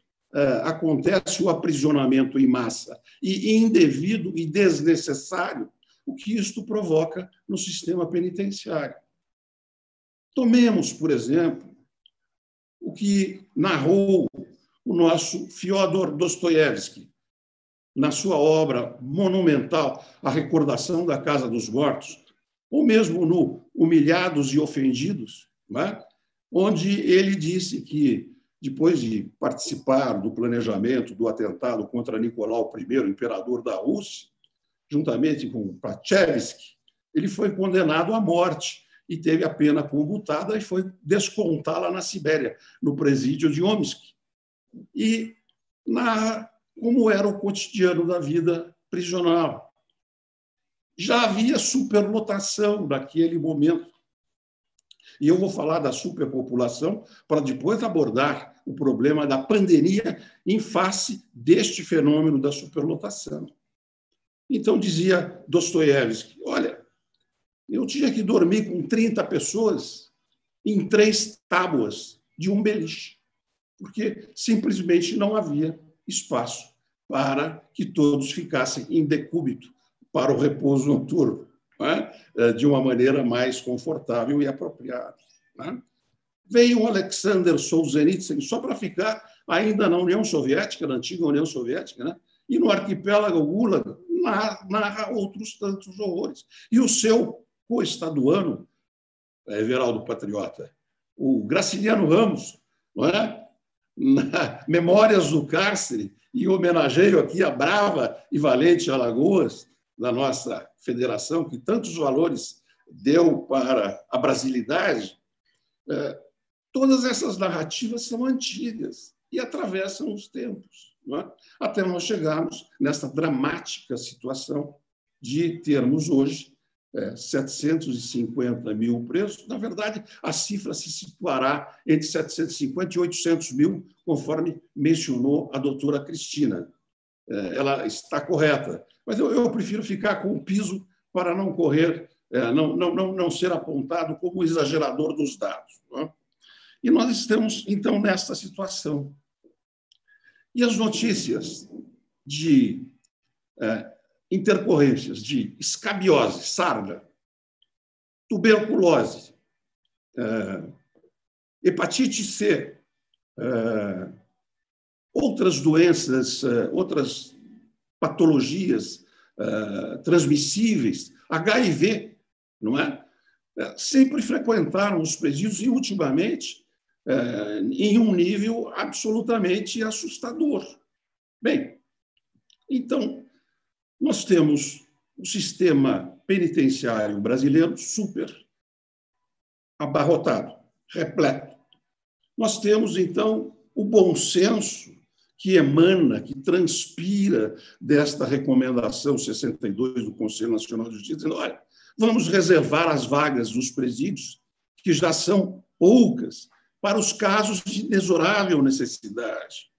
Speaker 5: acontece, o aprisionamento em massa, e indevido e desnecessário, o que isto provoca no sistema penitenciário. Tomemos, por exemplo, o que narrou o nosso Fyodor Dostoiévski, na sua obra monumental, A Recordação da Casa dos Mortos, ou mesmo no Humilhados e Ofendidos, né? Onde ele disse que, depois de participar do planejamento do atentado contra Nicolau I, imperador da Rússia, juntamente com Pachevsky, ele foi condenado à morte e teve a pena commutada e foi descontá-la na Sibéria, no presídio de Omsk. E narra como era o cotidiano da vida prisional. Já havia superlotação naquele momento. E eu vou falar da superpopulação para depois abordar o problema da pandemia em face deste fenômeno da superlotação. Então, dizia Dostoiévski, olha, eu tinha que dormir com 30 pessoas em 3 tábuas de um beliche, porque simplesmente não havia espaço para que todos ficassem em decúbito para o repouso noturno, né? De uma maneira mais confortável e apropriada. Né? Veio o Alexander Solzhenitsyn, só para ficar ainda na União Soviética, na antiga União Soviética, né? E no arquipélago Gulag narra outros tantos horrores. E o seu co-estaduano, Everaldo Patriota, o Graciliano Ramos, não é? Na Memórias do Cárcere, e homenageio aqui a brava e valente Alagoas, da nossa federação, que tantos valores deu para a brasilidade. Todas essas narrativas são antigas e atravessam os tempos, não é? Até nós chegarmos nessa dramática situação de termos hoje 750 mil presos. Na verdade, a cifra se situará entre 750 e 800 mil, conforme mencionou a doutora Cristina. Ela está correta, mas eu prefiro ficar com o piso para não correr, não ser apontado como exagerador dos dados. Não é? E nós estamos, então, nesta situação. E as notícias de intercorrências de escabiose, sarna, tuberculose, hepatite C, outras doenças, outras patologias transmissíveis, HIV, não é? Sempre frequentaram os presídios e, ultimamente, em um nível absolutamente assustador. Bem, então, nós temos o sistema penitenciário brasileiro super abarrotado, repleto. Nós temos, então, o bom senso que emana, que transpira desta recomendação 62 do Conselho Nacional de Justiça, dizendo, olha, vamos reservar as vagas dos presídios, que já são poucas, para os casos de inexorável necessidade.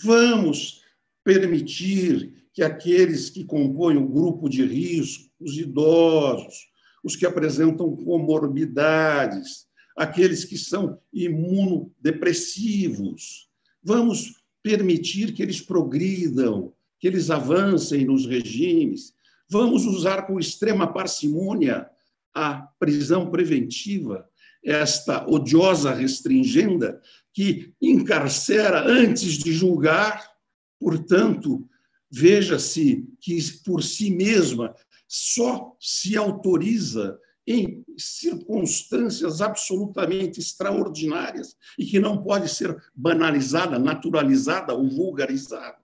Speaker 5: Vamos permitir que aqueles que compõem o grupo de risco, os idosos, os que apresentam comorbidades, aqueles que são imunodepressivos, vamos permitir que eles progridam, que eles avancem nos regimes, vamos usar com extrema parcimônia a prisão preventiva, esta odiosa restringenda que encarcera antes de julgar, portanto, veja-se que por si mesma só se autoriza em circunstâncias absolutamente extraordinárias e que não pode ser banalizada, naturalizada ou vulgarizada.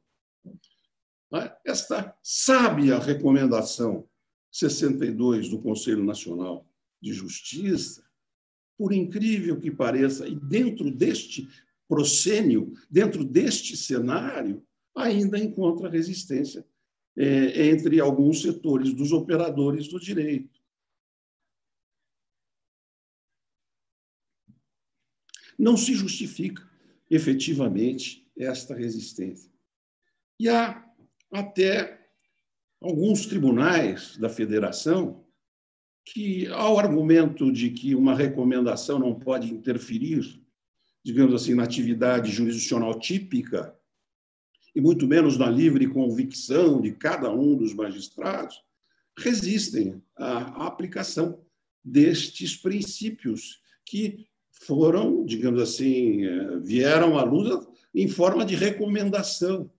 Speaker 5: Esta sábia recomendação 62 do Conselho Nacional de Justiça, por incrível que pareça, e dentro deste proscênio, dentro deste cenário, ainda encontra resistência entre alguns setores dos operadores do direito. Não se justifica efetivamente esta resistência. E há até alguns tribunais da federação que, ao argumento de que uma recomendação não pode interferir, digamos assim, na atividade jurisdicional típica, e muito menos na livre convicção de cada um dos magistrados, resistem à aplicação destes princípios que foram, digamos assim, vieram à luz em forma de recomendação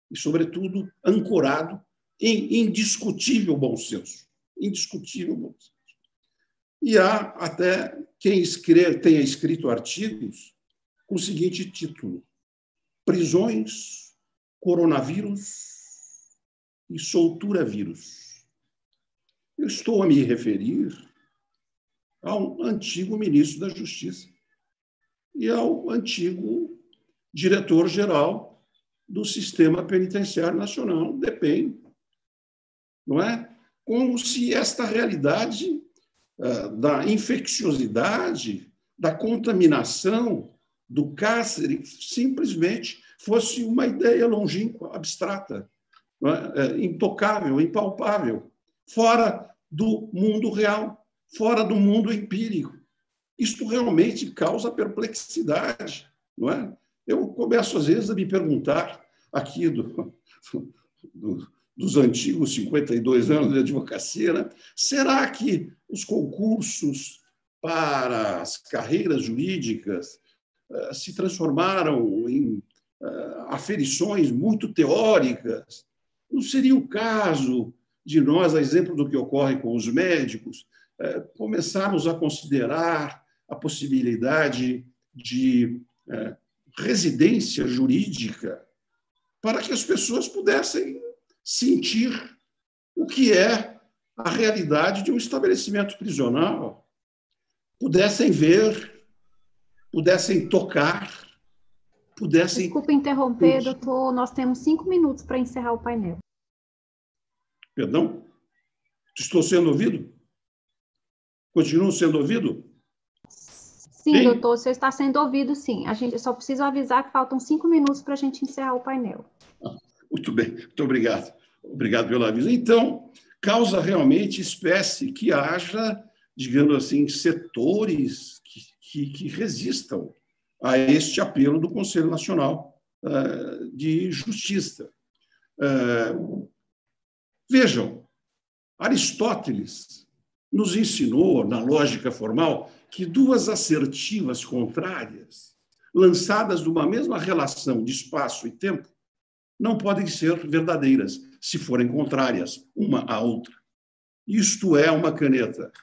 Speaker 5: e, sobretudo, ancorado em indiscutível bom senso. Indiscutível bom senso. E há até quem tenha escrito artigos com o seguinte título: Prisões, Coronavírus e Soltura-vírus. Eu estou a me referir ao antigo ministro da Justiça e ao antigo diretor-geral do Sistema Penitenciário Nacional, DEPEN, não é? Como se esta realidade da infecciosidade, da contaminação, do cárcere, simplesmente fosse uma ideia longínqua, abstrata, intocável, impalpável, fora do mundo real, fora do mundo empírico. Isto realmente causa perplexidade, não é? Eu começo, às vezes, a me perguntar, aqui dos antigos 52 anos de advocacia, né? Será que os concursos para as carreiras jurídicas se transformaram em aferições muito teóricas? Não seria o caso de nós, a exemplo do que ocorre com os médicos, começarmos a considerar a possibilidade de residência jurídica para que as pessoas pudessem sentir o que é a realidade de um estabelecimento prisional, pudessem ver, pudessem tocar, pudessem...
Speaker 6: Desculpa interromper, doutor, nós temos 5 minutos para encerrar o painel.
Speaker 5: Perdão? Estou sendo ouvido? Continuo sendo ouvido?
Speaker 6: Sim, doutor, você está sendo ouvido, sim. A gente só precisa avisar que faltam 5 minutos para a gente encerrar o painel.
Speaker 5: Muito bem, muito obrigado. Obrigado pelo aviso. Então, causa realmente espécie que haja, digamos assim, setores que resistam a este apelo do Conselho Nacional de Justiça. Vejam, Aristóteles nos ensinou, na lógica formal, que duas assertivas contrárias, lançadas numa mesma relação de espaço e tempo, não podem ser verdadeiras se forem contrárias uma à outra. Isto é uma caneta.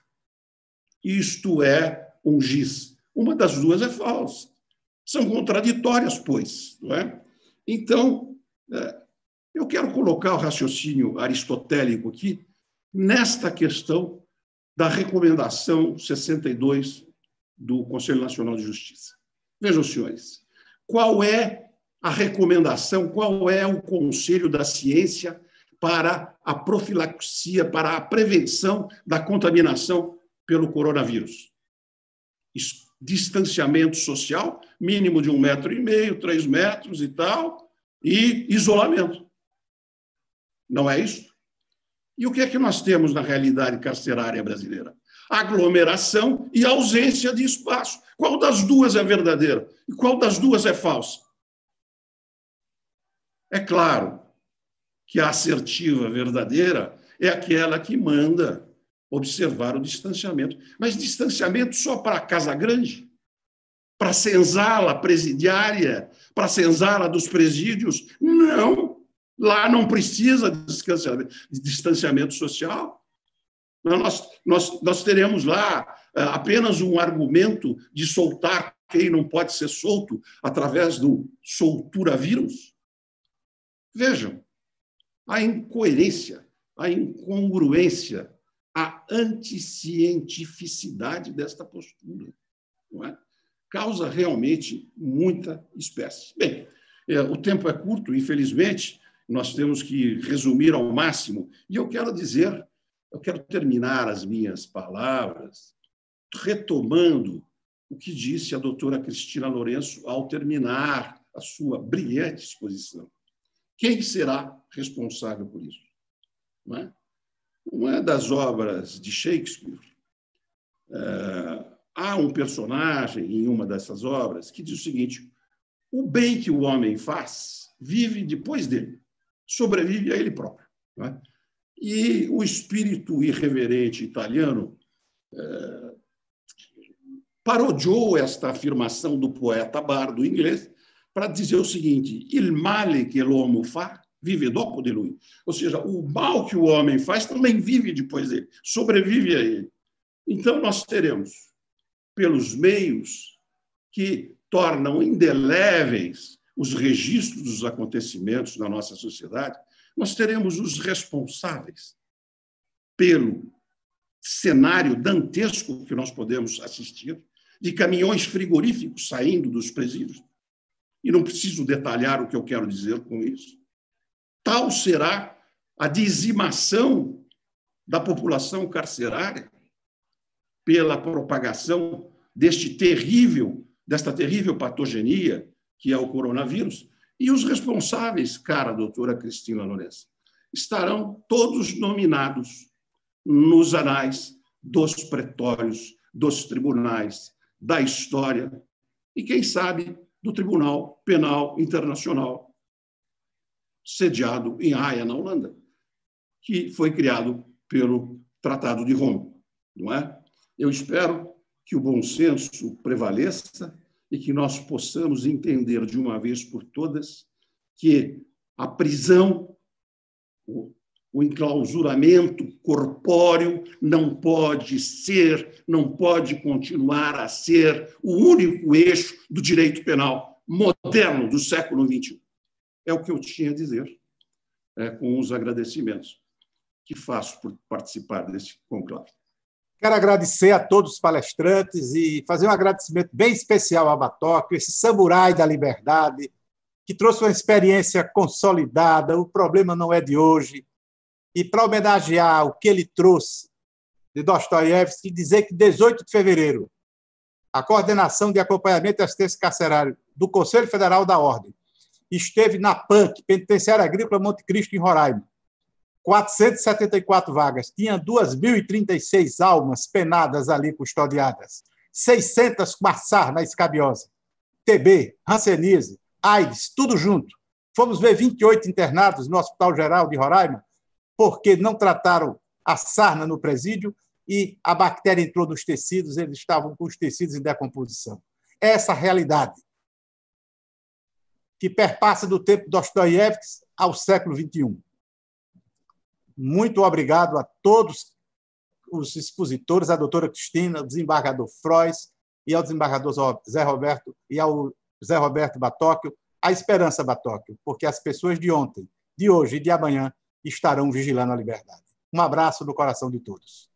Speaker 5: Isto é um giz. Uma das duas é falsa. São contraditórias, pois, não é? Então, eu quero colocar o raciocínio aristotélico aqui nesta questão da recomendação 62 do Conselho Nacional de Justiça. Vejam, senhores, qual é a recomendação, qual é o conselho da ciência para a profilaxia, para a prevenção da contaminação pelo coronavírus? Distanciamento social, mínimo de 1,5 metro, 3 metros e tal, e isolamento. Não é isso? E o que é que nós temos na realidade carcerária brasileira? Aglomeração e ausência de espaço. Qual das duas é verdadeira? E qual das duas é falsa? É claro que a assertiva verdadeira é aquela que manda observar o distanciamento. Mas distanciamento só para a Casa Grande? Para a senzala presidiária? Para a senzala dos presídios? Não. Lá não precisa de distanciamento social. Nós teremos lá apenas um argumento de soltar quem não pode ser solto através do soltura-vírus. Vejam, a incoerência, a incongruência, a anticientificidade desta postura, não é? Causa realmente muita espécie. Bem, o tempo é curto, infelizmente, nós temos que resumir ao máximo, e eu quero terminar as minhas palavras retomando o que disse a doutora Cristina Lourenço ao terminar a sua brilhante exposição. Quem será responsável por isso? Não é? Uma das obras de Shakespeare, há um personagem em uma dessas obras que diz o seguinte: o bem que o homem faz vive depois dele, sobrevive a ele próprio. Não é? E o espírito irreverente italiano parodiou esta afirmação do poeta bardo inglês para dizer o seguinte: il male che l'uomo fa vive dopo di lui. Ou seja, o mal que o homem faz também vive depois dele, sobrevive a ele. Então, nós teremos, pelos meios que tornam indeléveis os registros dos acontecimentos na nossa sociedade, nós teremos os responsáveis pelo cenário dantesco que nós podemos assistir, de caminhões frigoríficos saindo dos presídios. E não preciso detalhar o que eu quero dizer com isso. Tal será a dizimação da população carcerária pela propagação desta terrível patogenia que é o coronavírus. E os responsáveis, cara doutora Cristina Lourenço, estarão todos nominados nos anais dos pretórios, dos tribunais, da história e, quem sabe, do Tribunal Penal Internacional, sediado em Haia, na Holanda, que foi criado pelo Tratado de Roma, não é? Eu espero que o bom senso prevaleça e que nós possamos entender de uma vez por todas que a prisão, o enclausuramento corpóreo não pode continuar a ser o único eixo do direito penal moderno do século XXI. É o que eu tinha a dizer, com os agradecimentos que faço por participar desse conclave.
Speaker 2: Quero agradecer a todos os palestrantes e fazer um agradecimento bem especial ao Batóquio, esse samurai da liberdade, que trouxe uma experiência consolidada. O problema não é de hoje. E para homenagear o que ele trouxe de Dostoiévski, dizer que 18 de fevereiro, a Coordenação de Acompanhamento e Assistência Carcerária do Conselho Federal da Ordem esteve na PANC, Penitenciária Agrícola Monte Cristo, em Roraima. 474 vagas. Tinha 2.036 almas penadas ali, custodiadas. 600 com sarna escabiosa. TB, hanseníase, AIDS, tudo junto. Fomos ver 28 internados no Hospital Geral de Roraima porque não trataram a sarna no presídio e a bactéria entrou nos tecidos, eles estavam com os tecidos em decomposição. Essa realidade que perpassa do tempo de Dostoiévski ao século XXI. Muito obrigado a todos os expositores, a doutora Cristina, o desembargador Frois, e ao desembargador Zé Roberto, e ao Zé Roberto Batóquio, a Esperança Batóquio, porque as pessoas de ontem, de hoje e de amanhã estarão vigilando a liberdade. Um abraço no coração de todos.